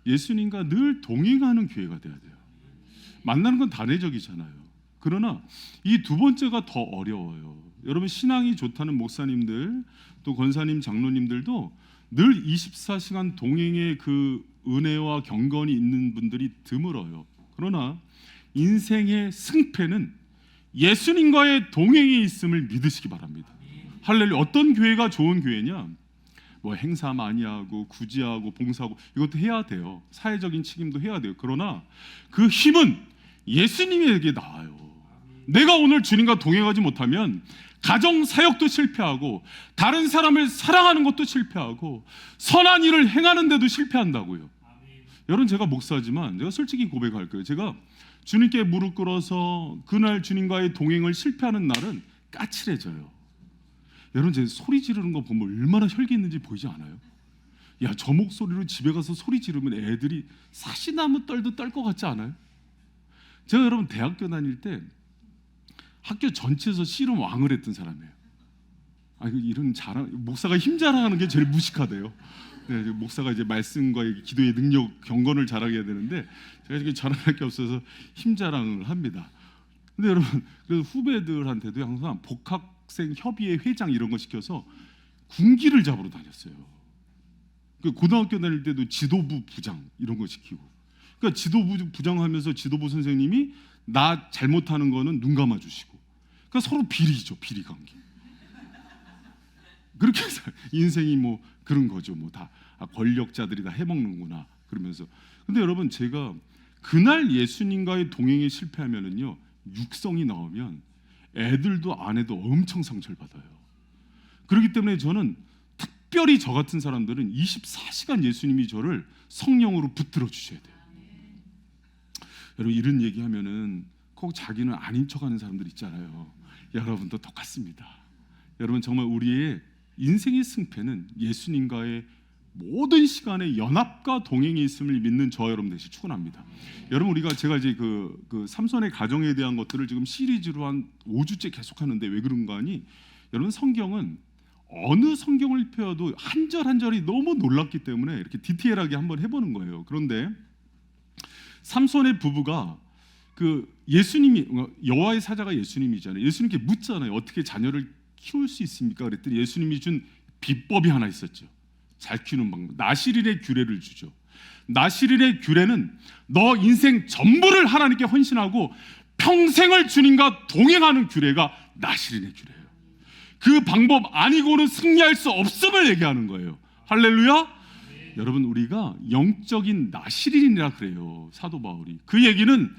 예수님과 늘 동행하는 교회가 돼야 돼요. 만나는 건 단회적이잖아요. 그러나 이 두 번째가 더 어려워요. 여러분, 신앙이 좋다는 목사님들 또 권사님, 장로님들도 늘 24시간 동행의 그 은혜와 경건이 있는 분들이 드물어요. 그러나 인생의 승패는 예수님과의 동행이 있음을 믿으시기 바랍니다. 할렐루야. 어떤 교회가 좋은 교회냐? 뭐 행사 많이 하고 구제하고 봉사하고 이것도 해야 돼요. 사회적인 책임도 해야 돼요. 그러나 그 힘은 예수님에게 나와요. 내가 오늘 주님과 동행하지 못하면 가정 사역도 실패하고 다른 사람을 사랑하는 것도 실패하고 선한 일을 행하는 데도 실패한다고요. 여러분, 제가 목사지만 제가 솔직히 고백할 거예요. 제가 주님께 무릎 꿇어서 그날 주님과의 동행을 실패하는 날은 까칠해져요. 여러분, 제 소리 지르는 거 보면 얼마나 혈기 있는지 보이지 않아요? 야, 저 목소리로 집에 가서 소리 지르면 애들이 사시나무 떨도 떨 것 같지 않아요? 제가 여러분 대학교 다닐 때 학교 전체에서 씨름 왕을 했던 사람이에요. 이런 자랑, 목사가 힘 자랑하는 게 제일 무식하대요. 네, 목사가 이제 말씀과 기도의 능력, 경건을 자랑해야 되는데 제가 지금 자랑할 게 없어서 힘 자랑을 합니다. 근데 여러분, 그래서 후배들한테도 항상 복학생 협의회 회장 이런 거 시켜서 군기를 잡으러 다녔어요. 고등학교 다닐 때도 지도부 부장 이런 거 시키고, 그러니까 지도부 부장하면서 지도부 선생님이 나 잘못하는 거는 눈 감아 주시고, 그러니까 서로 비리죠, 비리 관계. 그렇게 해서 인생이 뭐 그런 거죠, 뭐 다 권력자들이 다 해먹는구나 그러면서. 근데 여러분, 제가 그날 예수님과의 동행에 실패하면은요, 육성이 나오면 애들도 아내도 엄청 상처를 받아요. 그렇기 때문에 저는 특별히 저 같은 사람들은 24시간 예수님이 저를 성령으로 붙들어 주셔야 돼요. 여러분, 이런 얘기하면은 꼭 자기는 아닌 척하는 사람들 있잖아요. 여러분도 똑같습니다. 여러분, 정말 우리의 인생의 승패는 예수님과의 모든 시간에 연합과 동행이 있음을 믿는 저 여러분 되시 축원합니다. 여러분, 우리가 제가 이제 그 삼손의 가정에 대한 것들을 지금 시리즈로 한 5주째 계속하는데 왜 그런가 하니, 여러분, 성경은 어느 성경을 펴도 한 절 한 절이 너무 놀랍기 때문에 이렇게 디테일하게 한번 해보는 거예요. 그런데 삼손의 부부가 예수님이, 여호와의 사자가 예수님이잖아요. 예수님께 묻잖아요. 어떻게 자녀를 키울 수 있습니까? 그랬더니 예수님이 준 비법이 하나 있었죠. 잘 키우는 방법. 나시릴의 규례를 주죠. 나시릴의 규례는 너 인생 전부를 하나님께 헌신하고 평생을 주님과 동행하는 규례가 나시릴의 규례예요. 그 방법 아니고는 승리할 수 없음을 얘기하는 거예요. 할렐루야. 여러분, 우리가 영적인 나시린이라 그래요, 사도 바울이. 그 얘기는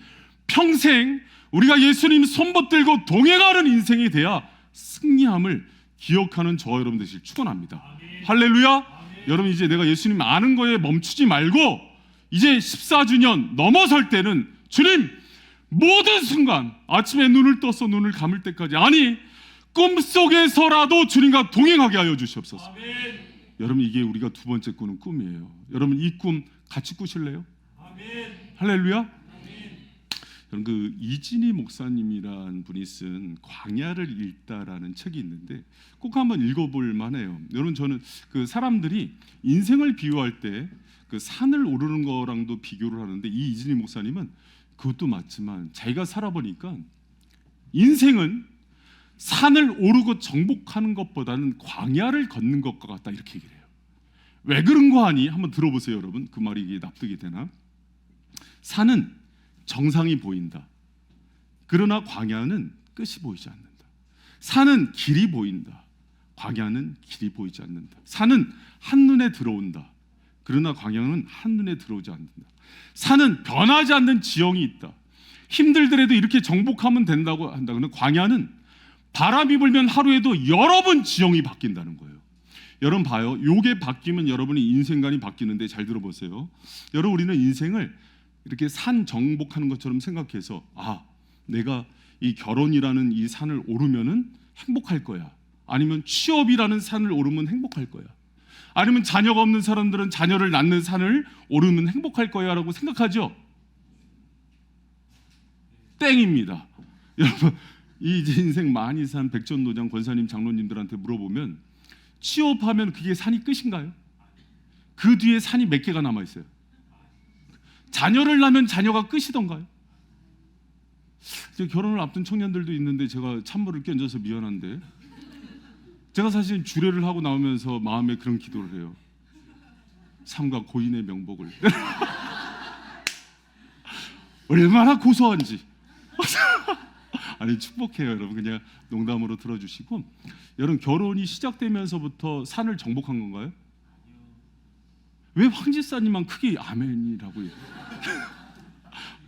평생 우리가 예수님 손붙들고 동행하는 인생이 돼야 승리함을 기억하는 저 여러분 되시길 축원합니다. 할렐루야. 여러분, 이제 내가 예수님 아는 거에 멈추지 말고 이제 14주년 넘어설 때는 주님, 모든 순간 아침에 눈을 떠서 눈을 감을 때까지, 아니 꿈속에서라도 주님과 동행하게 하여 주시옵소서. 아멘. 여러분, 이게 우리가 두 번째 꾸는 꿈이에요. 여러분, 이 꿈 같이 꾸실래요? 아멘. 할렐루야. 아멘. 여러분, 그 이진희 목사님이란 분이 쓴 광야를 읽다라는 책이 있는데 꼭 한번 읽어볼 만해요. 여러분, 저는 그 사람들이 인생을 비유할 때 그 산을 오르는 거랑도 비교를 하는데, 이 이진희 목사님은 그것도 맞지만 자기가 살아보니까 인생은 산을 오르고 정복하는 것보다는 광야를 걷는 것과 같다, 이렇게 얘기를 해요. 왜 그런 거 아니? 한번 들어보세요, 여러분. 그 말이 이게 납득이 되나? 산은 정상이 보인다. 그러나 광야는 끝이 보이지 않는다. 산은 길이 보인다. 광야는 길이 보이지 않는다. 산은 한눈에 들어온다. 그러나 광야는 한눈에 들어오지 않는다. 산은 변하지 않는 지형이 있다. 힘들더라도 이렇게 정복하면 된다고 한다. 그러나 광야는 바람이 불면 하루에도 여러 번 지형이 바뀐다는 거예요. 여러분 봐요. 요게 바뀌면 여러분의 인생관이 바뀌는데, 잘 들어보세요. 여러분, 우리는 인생을 이렇게 산 정복하는 것처럼 생각해서, 내가 이 결혼이라는 이 산을 오르면은 행복할 거야. 아니면 취업이라는 산을 오르면 행복할 거야. 아니면 자녀가 없는 사람들은 자녀를 낳는 산을 오르면 행복할 거야 라고 생각하죠. 땡입니다. 여러분, 이 인생 많이 산 백전노장 권사님, 장로님들한테 물어보면 취업하면 그게 산이 끝인가요? 그 뒤에 산이 몇 개가 남아 있어요? 자녀를 낳으면 자녀가 끝이던가요? 결혼을 앞둔 청년들도 있는데 제가 찬물을 끼얹어서 미안한데, 제가 사실 주례를 하고 나오면서 마음에 그런 기도를 해요. 삼가 고인의 명복을. 얼마나 고소한지. 아니, 축복해요, 여러분. 그냥 농담으로 들어주시고. 여러분, 결혼이 시작되면서부터 산을 정복한 건가요? 왜 황지사님만 크게 아멘이라고 해요?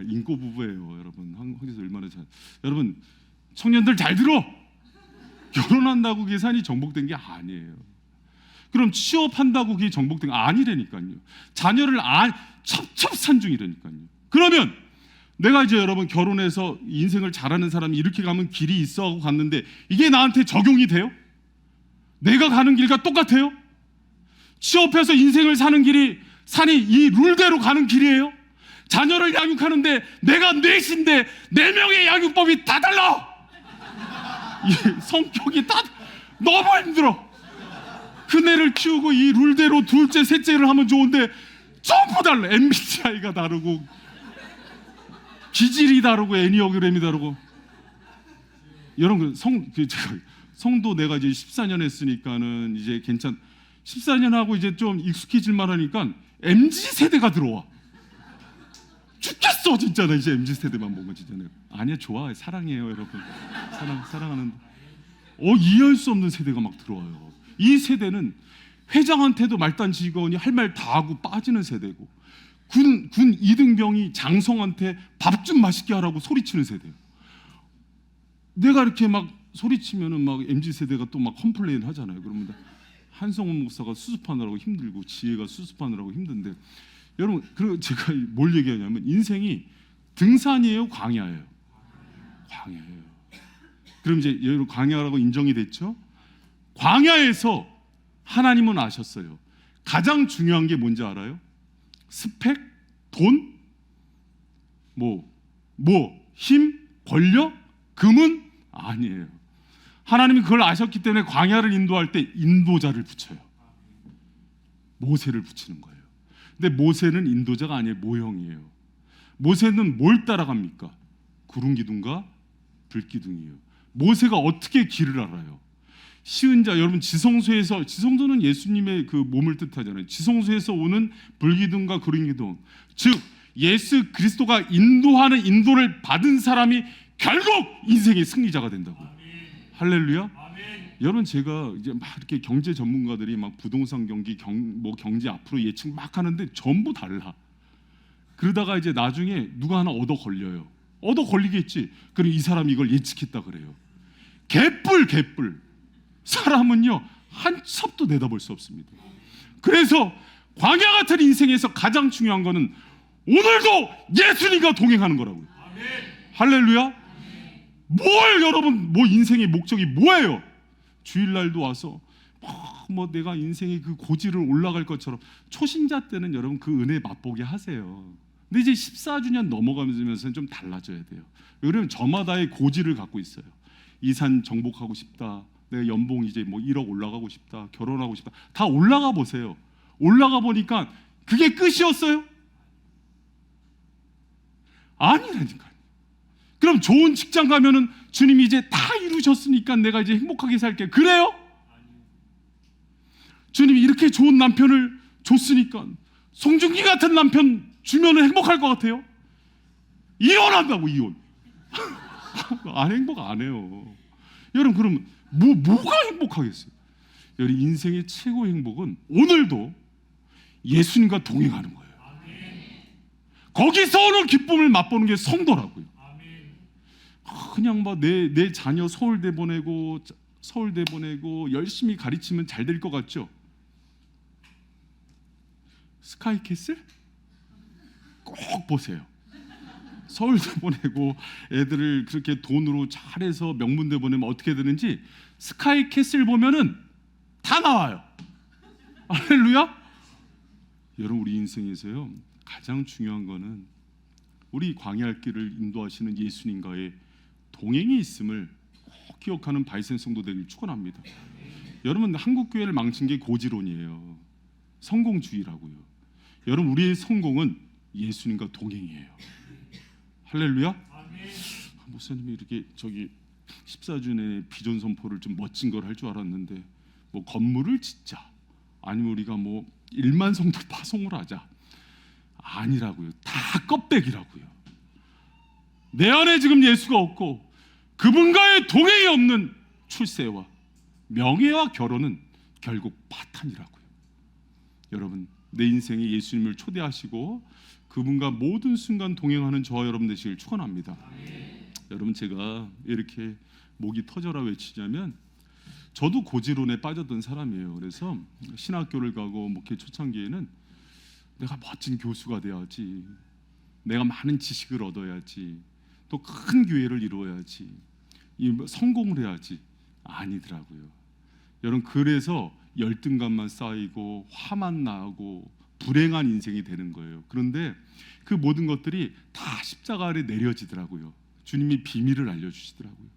인고 부부예요, 여러분. 황지사 얼마나 잘. 여러분, 청년들 잘 들어. 결혼한다고 그게 산이 정복된 게 아니에요. 그럼 취업한다고 그게 정복된 게 아니라니까요. 자녀를 첩첩산중이라니까요. 그러면 내가 이제 여러분 결혼해서 인생을 잘하는 사람이 이렇게 가면 길이 있어 하고 갔는데, 이게 나한테 적용이 돼요? 내가 가는 길과 똑같아요? 취업해서 인생을 사는 길이 산이 이 룰대로 가는 길이에요? 자녀를 양육하는데 내가 넷인데 4명의 양육법이 다 달라. 이 성격이 다 너무 힘들어. 큰애를 키우고 이 룰대로 둘째, 셋째를 하면 좋은데 전부 달라. MBTI가 다르고 기질이 다르고 애니어그램이 다르고. 여러분 제가 성도 내가 이제 14년 했으니까는 이제 14년 하고 이제 좀 익숙해질만 하니까 MZ 세대가 들어와. 죽겠어 진짜. 나 이제 MZ 세대만 보면 진짜 내가. 아니야, 좋아, 사랑해요 여러분. 사랑하는데 이해할 수 없는 세대가 막 들어와요. 이 세대는 회장한테도 말단 직원이 할 말 다 하고 빠지는 세대고, 군 2등병이 장성한테 밥 좀 맛있게 하라고 소리치는 세대예요. 내가 이렇게 막 소리치면은 막 MZ 세대가 또 막 컴플레인 하잖아요. 그러면 한성훈 목사가 수습하느라고 힘들고 지혜가 수습하느라고 힘든데, 여러분, 그리고 제가 뭘 얘기하냐면 인생이 등산이에요, 광야예요? 광야예요. 그럼 이제 여러분 광야라고 인정이 됐죠? 광야에서 하나님은 아셨어요. 가장 중요한 게 뭔지 알아요? 스펙, 돈, 힘, 권력, 금은 아니에요. 하나님이 그걸 아셨기 때문에 광야를 인도할 때 인도자를 붙여요. 모세를 붙이는 거예요. 근데 모세는 인도자가 아니에요. 모형이에요. 모세는 뭘 따라갑니까? 구름 기둥과 불 기둥이에요. 모세가 어떻게 길을 알아요? 시은 자, 여러분, 지성소는 예수님의 그 몸을 뜻하잖아요. 지성소에서 오는 불기둥과 구름 기둥, 즉 예수 그리스도가 인도하는 인도를 받은 사람이 결국 인생의 승리자가 된다고. 할렐루야. 여러분, 제가 이제 막 이렇게 경제 전문가들이 막 부동산 경기, 경제 앞으로 예측 막 하는데 전부 달라. 그러다가 이제 나중에 누가 하나 얻어 걸려요. 얻어 걸리겠지. 그럼 이 사람이 이걸 예측했다 그래요. 개뿔. 사람은요 한 첩도 내다볼 수 없습니다. 그래서 광야 같은 인생에서 가장 중요한 거는 오늘도 예수님과 동행하는 거라고요. 아멘. 할렐루야. 여러분 인생의 목적이 뭐예요? 주일날도 와서 내가 인생의 그 고지를 올라갈 것처럼, 초신자 때는 여러분 그 은혜 맛보게 하세요. 근데 이제 14주년 넘어가면서는 좀 달라져야 돼요. 왜냐면 저마다의 고지를 갖고 있어요. 이 산 정복하고 싶다. 내가 연봉 이제 1억 올라가고 싶다. 결혼하고 싶다. 다 올라가 보세요. 올라가 보니까 그게 끝이었어요? 아니라니까요. 그럼 좋은 직장 가면은 주님이 이제 다 이루셨으니까 내가 이제 행복하게 살게. 그래요? 주님이 이렇게 좋은 남편을 줬으니까 송중기 같은 남편 주면은 행복할 것 같아요? 이혼한다고, 이혼. 안 행복 안 해요. 여러분, 그럼 뭐가 행복하겠어요? 여러분, 인생의 최고 행복은 오늘도 예수님과 동행하는 거예요. 거기서 오는 기쁨을 맛보는 게 성도라고요. 그냥 내 자녀 서울대 보내고 열심히 가르치면 잘 될 것 같죠? 스카이캐슬? 꼭 보세요. 서울대 보내고 애들을 그렇게 돈으로 잘해서 명문대 보내면 어떻게 되는지 스카이캐슬 보면은 다 나와요. 할렐루야. 여러분, 우리 인생에서요 가장 중요한 거는 우리 광야의 길을 인도하시는 예수님과의 동행이 있음을 꼭 기억하는 바이센 성도 되길 축원합니다. 여러분, 한국 교회를 망친 게 고지론이에요. 성공주의라고요. 여러분, 우리의 성공은 예수님과 동행이에요. 할렐루야. 목사님이 이렇게 14주년의 비전 선포를 좀 멋진 걸 할 줄 알았는데 건물을 짓자, 아니면 우리가 1만 성도 파송을 하자, 아니라고요. 다 껍데기라고요. 내 안에 지금 예수가 없고 그분과의 동행이 없는 출세와 명예와 결혼은 결국 파탄이라고요. 여러분, 내 인생에 예수님을 초대하시고 그분과 모든 순간 동행하는 저와 여러분 되시길 축원합니다. 여러분, 제가 이렇게 목이 터져라 외치자면 저도 고지론에 빠졌던 사람이에요. 그래서 신학교를 가고 목회 초창기에는 내가 멋진 교수가 돼야지, 내가 많은 지식을 얻어야지, 또 큰 교회를 이루어야지, 성공을 해야지. 아니더라고요. 여러분, 그래서 열등감만 쌓이고 화만 나고 불행한 인생이 되는 거예요. 그런데 그 모든 것들이 다 십자가 아래 내려지더라고요. 주님이 비밀을 알려주시더라고요.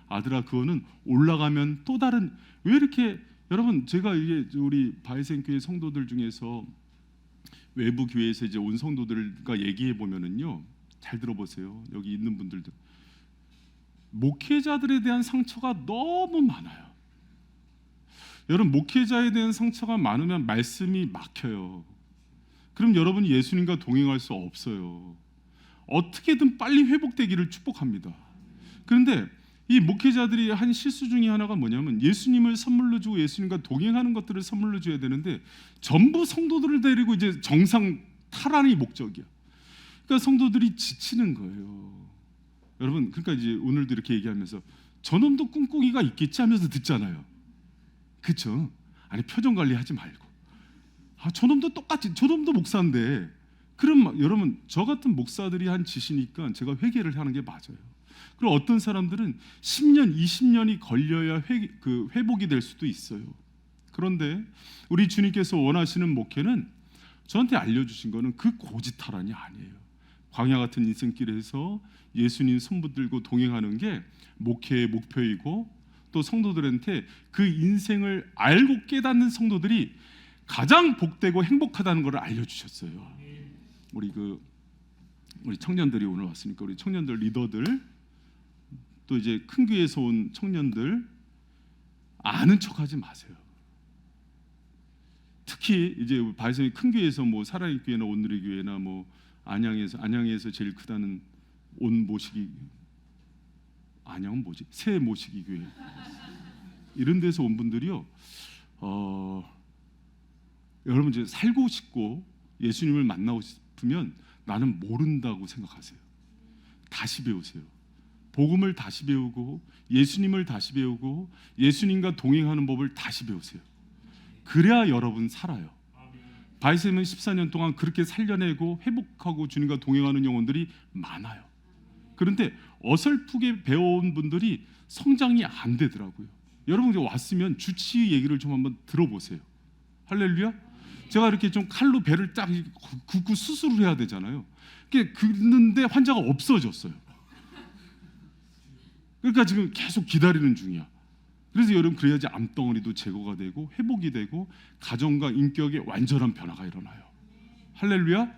아들아, 그거는 올라가면 또 다른, 왜 이렇게, 여러분, 제가 이게 우리 바이센교회 성도들 중에서 외부 교회에서 이제 온 성도들과 얘기해 보면은요, 잘 들어보세요. 여기 있는 분들도 목회자들에 대한 상처가 너무 많아요. 여러분, 목회자에 대한 상처가 많으면 말씀이 막혀요. 그럼 여러분이 예수님과 동행할 수 없어요. 어떻게든 빨리 회복되기를 축복합니다. 그런데 이 목회자들이 한 실수 중에 하나가 뭐냐면 예수님을 선물로 주고 예수님과 동행하는 것들을 선물로 줘야 되는데 전부 성도들을 데리고 이제 정상 탈환이 목적이야. 그러니까 성도들이 지치는 거예요. 여러분, 그러니까 이제 오늘도 이렇게 얘기하면서 저놈도 꿍꿍이가 있겠지 하면서 듣잖아요. 그렇죠? 아니, 표정 관리하지 말고, 저놈도 똑같이, 저놈도 목사인데, 그럼 여러분, 저 같은 목사들이 한 짓이니까 제가 회개를 하는 게 맞아요. 그리고 어떤 사람들은 10년, 20년이 걸려야 회복이 될 수도 있어요. 그런데 우리 주님께서 원하시는 목회는 저한테 알려주신 거는 그 고지탈환이 아니에요. 광야 같은 인생길에서 예수님 손붙들고 동행하는 게 목회의 목표이고, 또 성도들한테 그 인생을 알고 깨닫는 성도들이 가장 복되고 행복하다는 것을 알려주셨어요. 우리 청년들이 오늘 왔으니까 우리 청년들 리더들, 또 이제 큰 교회에서 온 청년들, 아는 척하지 마세요. 특히 이제 바이성의 큰 교회에서 뭐 사랑의 교회나 온누리 교회나 뭐 안양에서 제일 크다는 온 모시기, 안양은 뭐지? 새 모시기 교회, 이런 데서 온 분들이요. 여러분, 이제 살고 싶고 예수님을 만나고 싶으면 나는 모른다고 생각하세요. 다시 배우세요. 복음을 다시 배우고 예수님을 다시 배우고 예수님과 동행하는 법을 다시 배우세요. 그래야 여러분 살아요. 바이셈은 14년 동안 그렇게 살려내고 회복하고 주님과 동행하는 영혼들이 많아요. 그런데 어설프게 배워온 분들이 성장이 안 되더라고요. 여러분, 왔으면 주치의 얘기를 좀 한번 들어보세요. 할렐루야. 제가 이렇게 좀 칼로 배를 딱 굽고 수술을 해야 되잖아요. 그런데 환자가 없어졌어요. 그러니까 지금 계속 기다리는 중이야. 그래서 여러분, 그래야지 암덩어리도 제거가 되고 회복이 되고 가정과 인격의 완전한 변화가 일어나요. 할렐루야.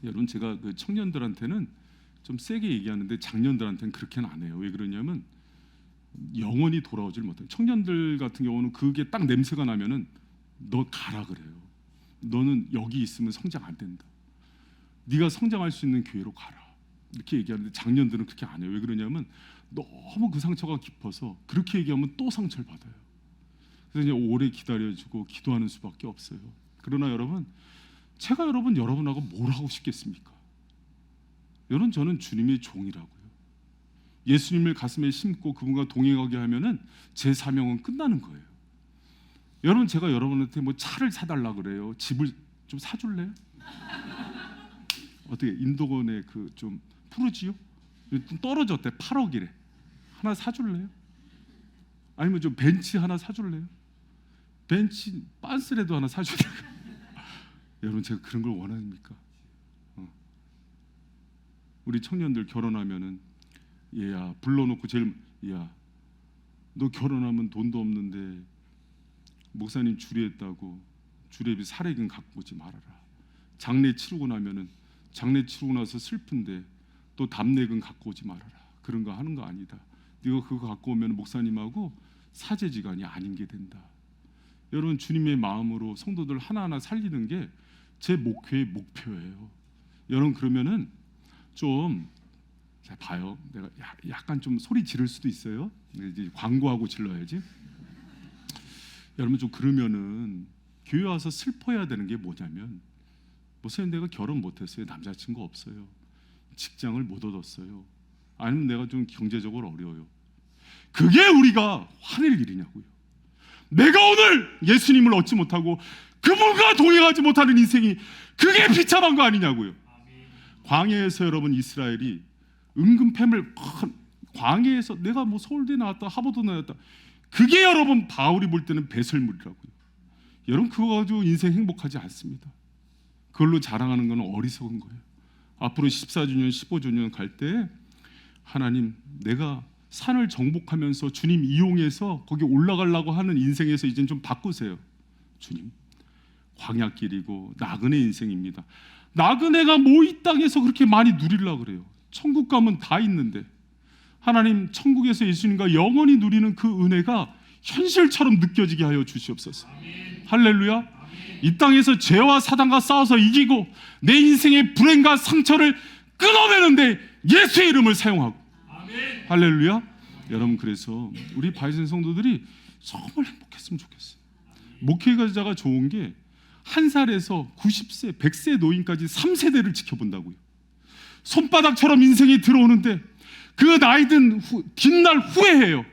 여러분, 제가 그 청년들한테는 좀 세게 얘기하는데 장년들한테는 그렇게는 안 해요. 왜 그러냐면 영원히 돌아오질 못해요. 청년들 같은 경우는 그게 딱 냄새가 나면은 너 가라 그래요. 너는 여기 있으면 성장 안 된다. 네가 성장할 수 있는 교회로 가라, 이렇게 얘기하는데 장년들은 그렇게 안 해요. 왜 그러냐면 너무 그 상처가 깊어서 그렇게 얘기하면 또 상처를 받아요. 그래서 이제 오래 기다려주고 기도하는 수밖에 없어요. 그러나 여러분, 제가 여러분하고 뭘 하고 싶겠습니까? 여러분, 저는 주님의 종이라고요. 예수님을 가슴에 심고 그분과 동행하게 하면은 제 사명은 끝나는 거예요. 여러분, 제가 여러분한테 뭐 차를 사달라 그래요. 집을 좀 사줄래요? 어떻게 인도건에 그 좀 푸르지요? 떨어졌대. 8억이래. 하나 사줄래요? 아니면 좀 벤치 하나 사줄래요? 벤치 빤스라도 하나 사줄래요? 여러분, 제가 그런 걸 원합니까? 우리 청년들 결혼하면은, 얘야 불러놓고 야, 너 결혼하면 돈도 없는데 목사님 주례했다고 주례비 사례금 갖고 오지 말아라. 장례 치르고 나면은, 장례 치르고 나서 슬픈데 또 답례금 갖고 오지 말아라. 그런 거 하는 거 아니다. 네가 그거 갖고 오면 목사님하고 사제지간이 아닌 게 된다. 여러분, 주님의 마음으로 성도들 하나하나 살리는 게 제 목회의 목표예요. 여러분, 그러면은 좀, 자, 봐요. 내가 약간 좀 소리 지를 수도 있어요. 이제 광고하고 질러야지. 여러분, 좀 그러면은 교회 와서 슬퍼해야 되는 게 뭐냐면, 목사님 내가 결혼 못했어요. 남자친구 없어요. 직장을 못 얻었어요. 아니면 내가 좀 경제적으로 어려워요. 그게 우리가 화낼 일이냐고요. 내가 오늘 예수님을 얻지 못하고 그분과 동행하지 못하는 인생이 그게 비참한 거 아니냐고요. 광야에서 여러분, 이스라엘이 은근 팸을 광야에서, 내가 뭐 서울대 나왔다 하버드 나왔다, 그게 여러분 바울이 볼 때는 배설물이라고요. 여러분 그거 가지고 인생 행복하지 않습니다. 그걸로 자랑하는 건 어리석은 거예요. 앞으로 14주년 15주년 갈 때 하나님, 내가 산을 정복하면서 주님 이용해서 거기 올라가려고 하는 인생에서 이젠 좀 바꾸세요. 주님, 광야길이고 나그네 인생입니다. 나그네가 뭐 이 땅에서 그렇게 많이 누리려고 그래요. 천국 가면 다 있는데 하나님, 천국에서 예수님과 영원히 누리는 그 은혜가 현실처럼 느껴지게 하여 주시옵소서. 아멘. 할렐루야. 아멘. 이 땅에서 죄와 사단과 싸워서 이기고 내 인생의 불행과 상처를 끊어내는데 예수의 이름을 사용하고. 아멘. 할렐루야. 아멘. 여러분, 그래서 우리 바이센 성도들이 정말 행복했으면 좋겠어요. 목회자가 좋은 게 한 살에서 90세, 100세 노인까지 3세대를 지켜본다고요. 손바닥처럼 인생이 들어오는데 그 나이든 뒷날 후회해요.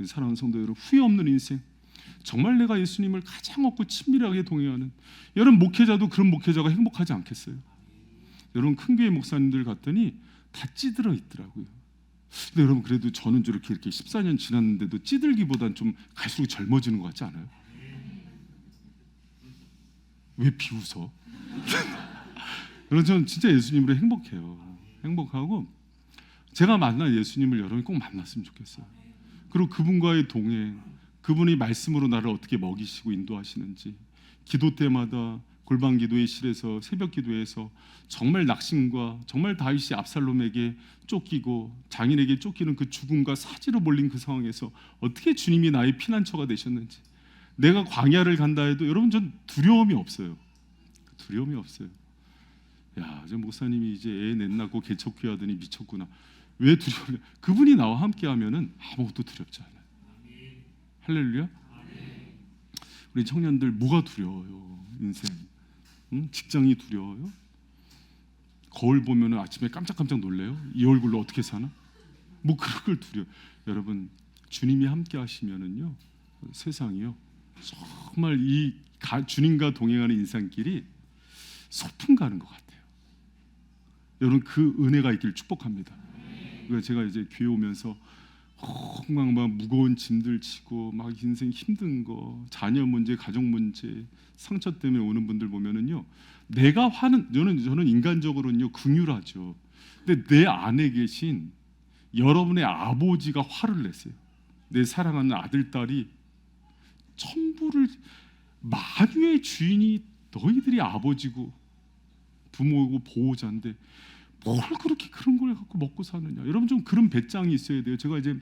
사랑하는 성도 여러분, 후회 없는 인생, 정말 내가 예수님을 가장 얻고 친밀하게 동행하는 여러분 목회자도 그런 목회자가 행복하지 않겠어요? 여러분 큰 교회 목사님들 갔더니 다 찌들어 있더라고요. 근데 여러분, 그래도 저는 이렇게 14년 지났는데도 찌들기보단 좀 갈수록 젊어지는 것 같지 않아요? 왜 비웃어? 여러분, 저는 진짜 예수님으로 행복해요. 행복하고 제가 만난 예수님을 여러분이 꼭 만났으면 좋겠어요. 그리고 그분과의 동행, 그분이 말씀으로 나를 어떻게 먹이시고 인도하시는지, 기도 때마다 골방 기도의 실에서 새벽 기도에서 정말 낙심과 정말 다윗이 압살롬에게 쫓기고 장인에게 쫓기는 그 죽음과 사지로 몰린 그 상황에서 어떻게 주님이 나의 피난처가 되셨는지, 내가 광야를 간다 해도 여러분 전 두려움이 없어요. 두려움이 없어요. 야, 저 목사님이 이제 애 넷 낳고 개척회 하더니 미쳤구나. 왜 두려워요? 그분이 나와 함께 하면은 아무것도 두렵지 않아요. 할렐루야. 우리 청년들 뭐가 두려워요? 인생, 직장이 두려워요? 거울 보면은 아침에 깜짝깜짝 놀래요? 이 얼굴로 어떻게 사나? 뭐 그런 걸 두려워. 여러분, 주님이 함께 하시면은요, 세상이요 정말 이 주님과 동행하는 인생길이 소풍 가는 것 같아요. 여러분, 그 은혜가 있길 축복합니다. 그래서 제가 이제 교회 오면서 막 무거운 짐들 지고 막 인생 힘든 거, 자녀 문제, 가족 문제, 상처 때문에 오는 분들 보면은요, 내가 화는, 저는 인간적으로는요 긍휼하죠. 근데 내 안에 계신 여러분의 아버지가 화를 냈어요. 내 사랑하는 아들, 딸이 천부를, 만유의 주인이 너희들이 아버지고 부모고 보호자인데 뭘 그렇게 그런 걸 갖고 먹고 사느냐. 여러분, 좀 그런 배짱이 있어야 돼요. 제가 이제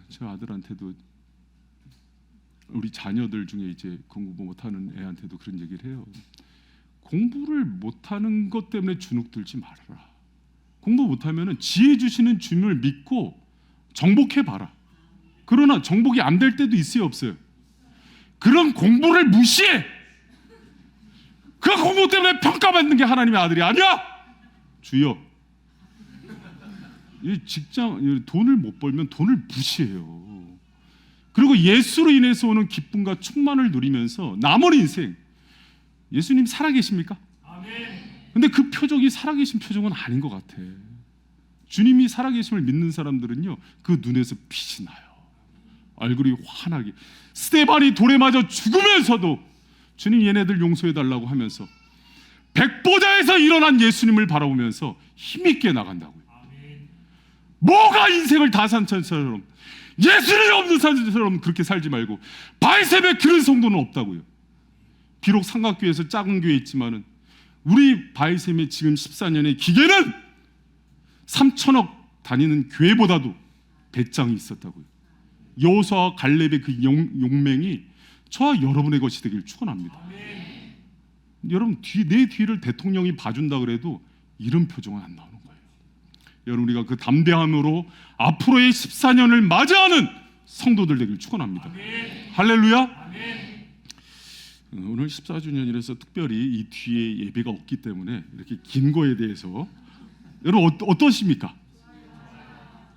제 아들한테도, 우리 자녀들 중에 이제 공부 못하는 애한테도 그런 얘기를 해요. 공부를 못하는 것 때문에 주눅 들지 말아라. 공부 못하면은 지혜 주시는 주님을 믿고 정복해 봐라. 그러나 정복이 안 될 때도 있어요, 없어요? 그런 공부를 무시해. 그 공부 때문에 평가받는 게 하나님의 아들이 아니야. 주여, 이 직장, 돈을 못 벌면 돈을 무시해요. 그리고 예수로 인해서 오는 기쁨과 충만을 누리면서 남은 인생, 예수님 살아계십니까? 아멘. 근데 그 표정이 살아계신 표정은 아닌 것 같아. 주님이 살아계심을 믿는 사람들은요, 그 눈에서 빛이 나요. 얼굴이 환하게. 스데반이 돌에 맞아 죽으면서도 주님, 얘네들 용서해달라고 하면서 백보자에서 일어난 예수님을 바라보면서 힘있게 나간다고요. 뭐가 인생을 다 산 것처럼, 예수님이 없는 사람처럼 그렇게 살지 말고. 바이셉에 그런 성도는 없다고요. 비록 삼각교회에서 작은 교회 있지만은 우리 바이셉의 지금 14년의 기계는 3천억 다니는 교회보다도 배짱이 있었다고요. 여호수아와 갈렙의 그 용맹이 저와 여러분의 것이 되길 축원합니다. 여러분, 내 뒤를 대통령이 봐준다 그래도 이런 표정은 안 나오는 거예요. 여러분, 우리가 그 담대함으로 앞으로의 14년을 맞이하는 성도들 되길 축원합니다. 할렐루야. 아멘. 오늘 14주년이라서 특별히 이 뒤에 예배가 없기 때문에 이렇게 긴 거에 대해서 여러분 어떠십니까?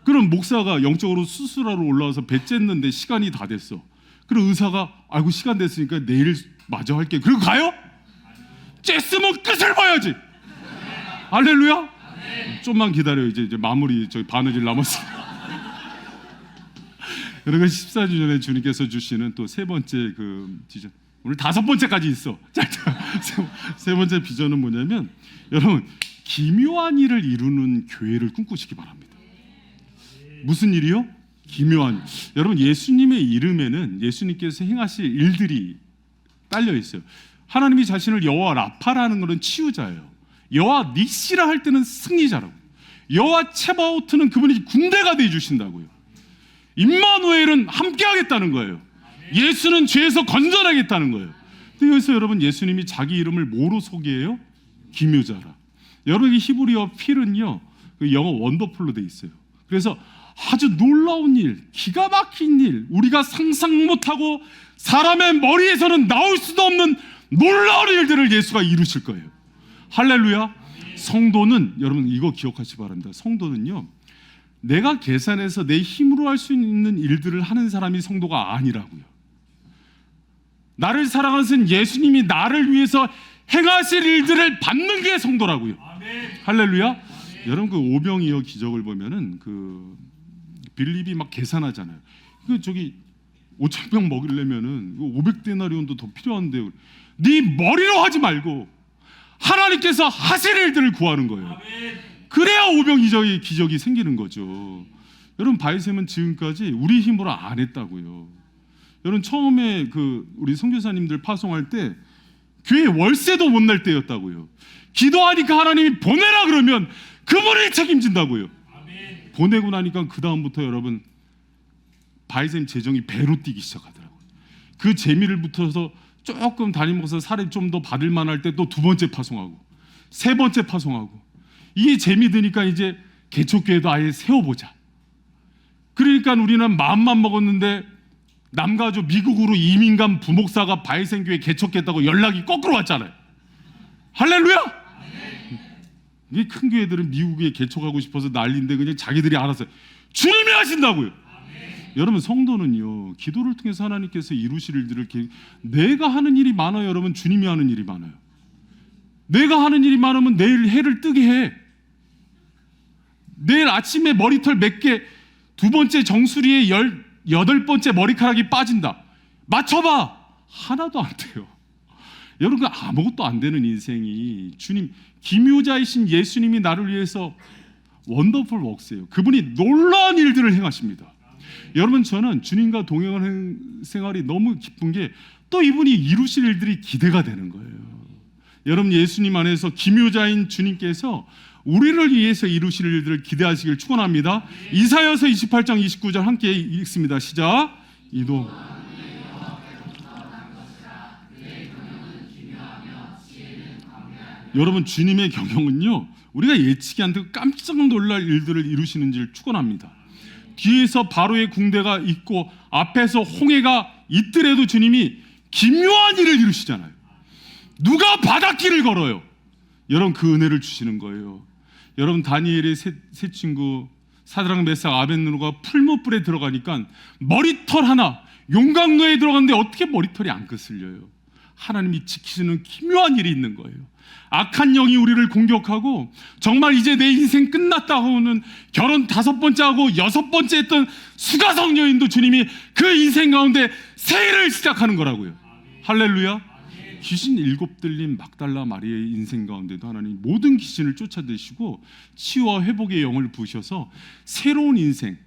그럼 목사가 영적으로 수술하러 올라와서 배 쨌는데 시간이 다 됐어. 그럼 의사가 아이고 시간 됐으니까 내일 마저 할게. 그리고 가요? 쬐으면 끝을 봐야지. 할렐루야. 좀만 기다려요. 이제 마무리, 저희 바느질 남았어요. 여러분 14주년에 주님께서 주시는 또 세 번째 그 비전, 오늘 다섯 번째까지 있어. 세 번째 비전은 뭐냐면 여러분 기묘한 일을 이루는 교회를 꿈꾸시기 바랍니다. 무슨 일이요? 기묘한 일. 여러분 예수님의 이름에는 예수님께서 행하실 일들이 딸려 있어요. 하나님이 자신을 여호와 라파라는 것은 치유자예요. 여호와 니시라 할 때는 승리자라고. 여호와 체바오트는 그분이 군대가 되어 주신다고요. 임마누엘은 함께하겠다는 거예요. 예수는 죄에서 건져내겠다는 거예요. 근데 여기서 여러분 예수님이 자기 이름을 뭐로 소개해요? 기묘자라. 여러분 이 히브리어 필은요 그 영어 원더풀로 돼 있어요. 그래서 아주 놀라운 일, 기가 막힌 일, 우리가 상상 못하고 사람의 머리에서는 나올 수도 없는 놀라운 일들을 예수가 이루실 거예요. 할렐루야. 성도는 여러분 이거 기억하시기 바랍니다. 성도는요 내가 계산해서 내 힘으로 할 수 있는 일들을 하는 사람이 성도가 아니라고요. 나를 사랑하신 예수님이 나를 위해서 행하실 일들을 받는 게 성도라고요. 아멘. 할렐루야. 아멘. 여러분 그 오병이어 기적을 보면은 그 빌립이 막 계산하잖아요. 그 저기 5,000병 먹이려면은 500데나리온도 더 필요한데 네 머리로 하지 말고 하나님께서 하실 일들을 구하는 거예요. 아멘. 그래야 오병이어의 기적이 생기는 거죠. 여러분 바이셈은 지금까지 우리 힘으로 안 했다고요. 여러분 처음에 그 우리 선교사님들 파송할 때 교회 월세도 못 낼 때였다고요. 기도하니까 하나님이 보내라 그러면 그분이 책임진다고요. 아멘. 보내고 나니까 그 다음부터 여러분 바이셈 재정이 배로 뛰기 시작하더라고요. 그 재미를 붙어서 조금 다니면서 살이 좀 더 받을 만할 때 또 두 번째 파송하고 세 번째 파송하고 이게 재미 드니까 이제 개척교회도 아예 세워보자. 그러니까 우리는 마음만 먹었는데 남가주 미국으로 이민 간 부목사가 바이센교회 개척했다고 연락이 거꾸로 왔잖아요. 할렐루야. 이게 큰 교회들은 미국에 개척하고 싶어서 난리인데 그냥 자기들이 알아서 주님이 하신다고요. 여러분 성도는요 기도를 통해서 하나님께서 이루실 일들을 내가 하는 일이 많아요. 여러분 주님이 하는 일이 많아요. 내가 하는 일이 많으면 내일 해를 뜨게 해. 내일 아침에 머리털 몇 개, 두 번째 정수리에 18번째 머리카락이 빠진다. 맞춰봐. 하나도 안 돼요. 여러분 아무것도 안 되는 인생이 주님 기묘자이신 예수님이 나를 위해서 원더풀 웍스예요. 그분이 놀라운 일들을 행하십니다. 여러분 저는 주님과 동행하는 생활이 너무 기쁜 게 또 이분이 이루실 일들이 기대가 되는 거예요. 여러분 예수님 안에서 기묘자인 주님께서 우리를 위해서 이루실 일들을 기대하시길 축원합니다. 이사야서 28장 29절 함께 읽습니다. 시작. 이도 여러분 주님의 경영은요 우리가 예측이 안 되고 깜짝 놀랄 일들을 이루시는 줄 축원합니다. 뒤에서 바로의 궁대가 있고 앞에서 홍해가 있더라도 주님이 기묘한 일을 이루시잖아요. 누가 바닷길을 걸어요? 여러분 그 은혜를 주시는 거예요. 여러분 다니엘의 세 친구 사드락 메삭 아벳느고가 풀무불에 들어가니까 머리털 하나 용광로에 들어갔는데 어떻게 머리털이 안 거슬려요? 하나님이 지키시는 기묘한 일이 있는 거예요. 악한 영이 우리를 공격하고 정말 이제 내 인생 끝났다 하고는 결혼 5번째 하고 6번째 했던 수가성 여인도 주님이 그 인생 가운데 새해를 시작하는 거라고요. 할렐루야. 귀신 7 들린 막달라 마리아의 인생 가운데도 하나님 모든 귀신을 쫓아내시고 치유와 회복의 영을 부으셔서 새로운 인생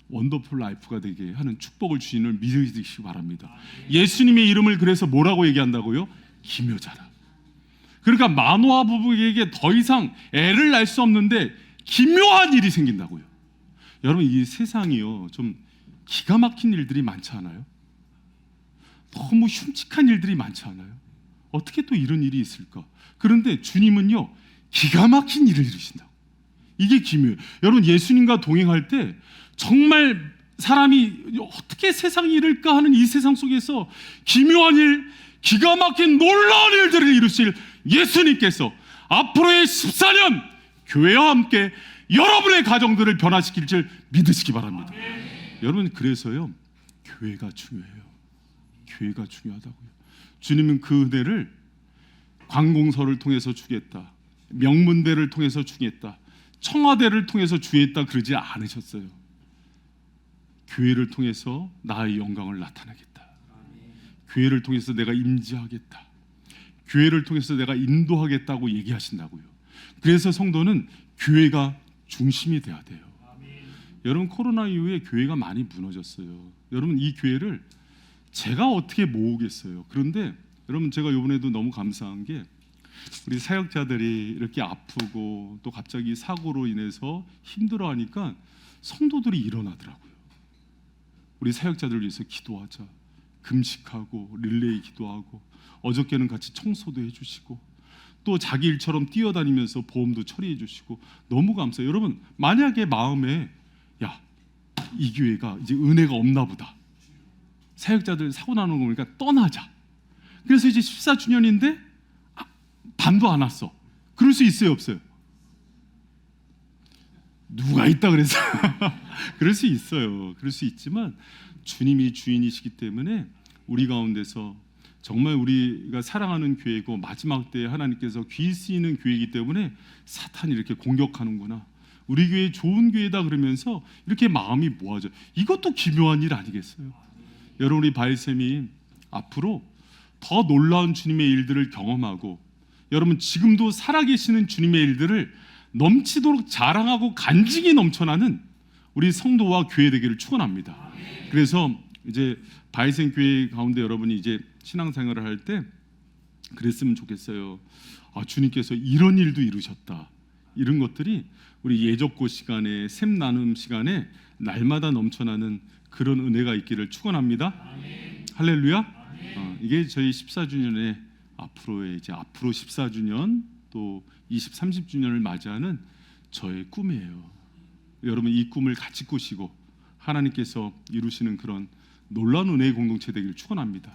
원더풀 라이프가 되게 하는 축복을 주시는 믿으시기 바랍니다. 예수님의 이름을 그래서 뭐라고 얘기한다고요? 기묘자다. 그러니까 마노아 부부에게 더 이상 애를 낳을 수 없는데 기묘한 일이 생긴다고요. 여러분 이 세상이요 좀 기가 막힌 일들이 많지 않아요? 너무 흉측한 일들이 많지 않아요? 어떻게 또 이런 일이 있을까? 그런데 주님은요 기가 막힌 일을 이루신다고. 이게 기묘해요. 여러분 예수님과 동행할 때 정말 사람이 어떻게 세상이 이럴까 하는 이 세상 속에서 기묘한 일, 기가 막힌 놀라운 일들을 이루실 예수님께서 앞으로의 14년 교회와 함께 여러분의 가정들을 변화시킬 줄 믿으시기 바랍니다. 여러분 그래서요 교회가 중요해요. 교회가 중요하다고요. 주님은 그 은혜를 관공서를 통해서 주겠다, 명문대를 통해서 주겠다, 청와대를 통해서 주겠다 그러지 않으셨어요. 교회를 통해서 나의 영광을 나타내겠다. 교회를 통해서 내가 임재하겠다. 교회를 통해서 내가 인도하겠다고 얘기하신다고요. 그래서 성도는 교회가 중심이 돼야 돼요. 여러분, 코로나 이후에 교회가 많이 무너졌어요. 여러분, 이 교회를 제가 어떻게 모으겠어요? 그런데 여러분, 제가 이번에도 너무 감사한 게 우리 사역자들이 이렇게 아프고 또 갑자기 사고로 인해서 힘들어하니까 성도들이 일어나더라고요. 우리 사역자들 위해서 기도하자, 금식하고 릴레이 기도하고, 어저께는 같이 청소도 해주시고 또 자기 일처럼 뛰어다니면서 보험도 처리해 주시고 너무 감사해요. 여러분, 만약에 마음에 야, 이 교회가 이제 은혜가 없나 보다, 사역자들 사고 나는 거 보니까 떠나자, 그래서 이제 14주년인데 반도 안 왔어, 그럴 수 있어요, 없어요? 누가 있다 그래서 그럴 수 있어요. 그럴 수 있지만 주님이 주인이시기 때문에 우리 가운데서 정말 우리가 사랑하는 교회고 마지막 때에 하나님께서 귀 쓰이는 교회이기 때문에 사탄이 이렇게 공격하는구나, 우리 교회 좋은 교회다 그러면서 이렇게 마음이 모아져. 이것도 기묘한 일 아니겠어요? 여러분, 우리 바이샘이 앞으로 더 놀라운 주님의 일들을 경험하고, 여러분 지금도 살아계시는 주님의 일들을 넘치도록 자랑하고 간증이 넘쳐나는 우리 성도와 교회 되기를 축원합니다. 그래서 이제 바이샘 교회 가운데 여러분이 이제 신앙생활을 할 때 그랬으면 좋겠어요. 주님께서 이런 일도 이루셨다, 이런 것들이 우리 예적고 시간에, 샘 나눔 시간에 날마다 넘쳐나는 그런 은혜가 있기를 축원합니다. 할렐루야. 이게 저희 14주년의 앞으로 14주년 또 20, 30주년을 맞이하는 저의 꿈이에요. 여러분, 이 꿈을 같이 꾸시고 하나님께서 이루시는 그런 놀라운 은혜의 공동체 되기를 축원합니다.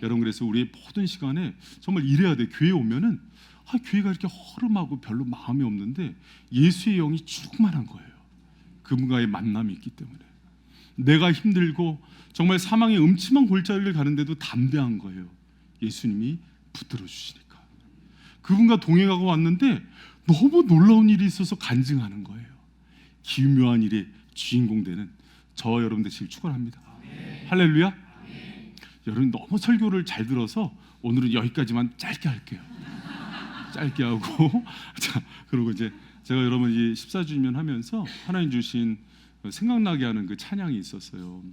여러분, 그래서 우리의 모든 시간에 정말 이래야 돼. 교회에 오면은 교회가 이렇게 허름하고 별로 마음이 없는데 예수의 영이 충만한 거예요. 그분과의 만남이 있기 때문에 내가 힘들고 정말 사망의 음침한 골짜기를 가는데도 담대한 거예요. 예수님이 붙들어 주시니까. 그분과 동행하고 왔는데 너무 놀라운 일이 있어서 간증하는 거예요. 기묘한 일의 주인공 되는 저와 여러분 되시길 축원합니다. 할렐루야. 여러분, 너무 설교를 잘 들어서 오늘은 여기까지만 짧게 할게요. 짧게 하고 자, 그리고 이제 제가 여러분 이 14주년 하면서 하나님 주신 생각나게 하는 그 찬양이 있었어요.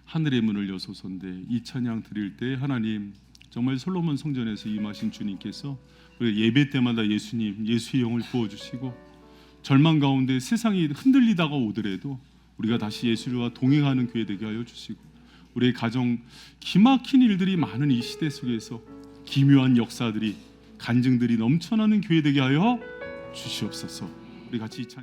하늘의 문을 여소서인데, 이 찬양 드릴 때 하나님 정말 솔로몬 성전에서 임하신 주님께서 우리 예배 때마다 예수님, 예수의 영을 부어주시고, 절망 가운데 세상이 흔들리다가 오더라도 우리가 다시 예수와 동행하는 교회 되게 하여 주시고, 우리의 가정 기막힌 일들이 많은 이 시대 속에서 기묘한 역사들이, 간증들이 넘쳐나는 교회 되게 하여 주시옵소서. 우리 같이 이 찬양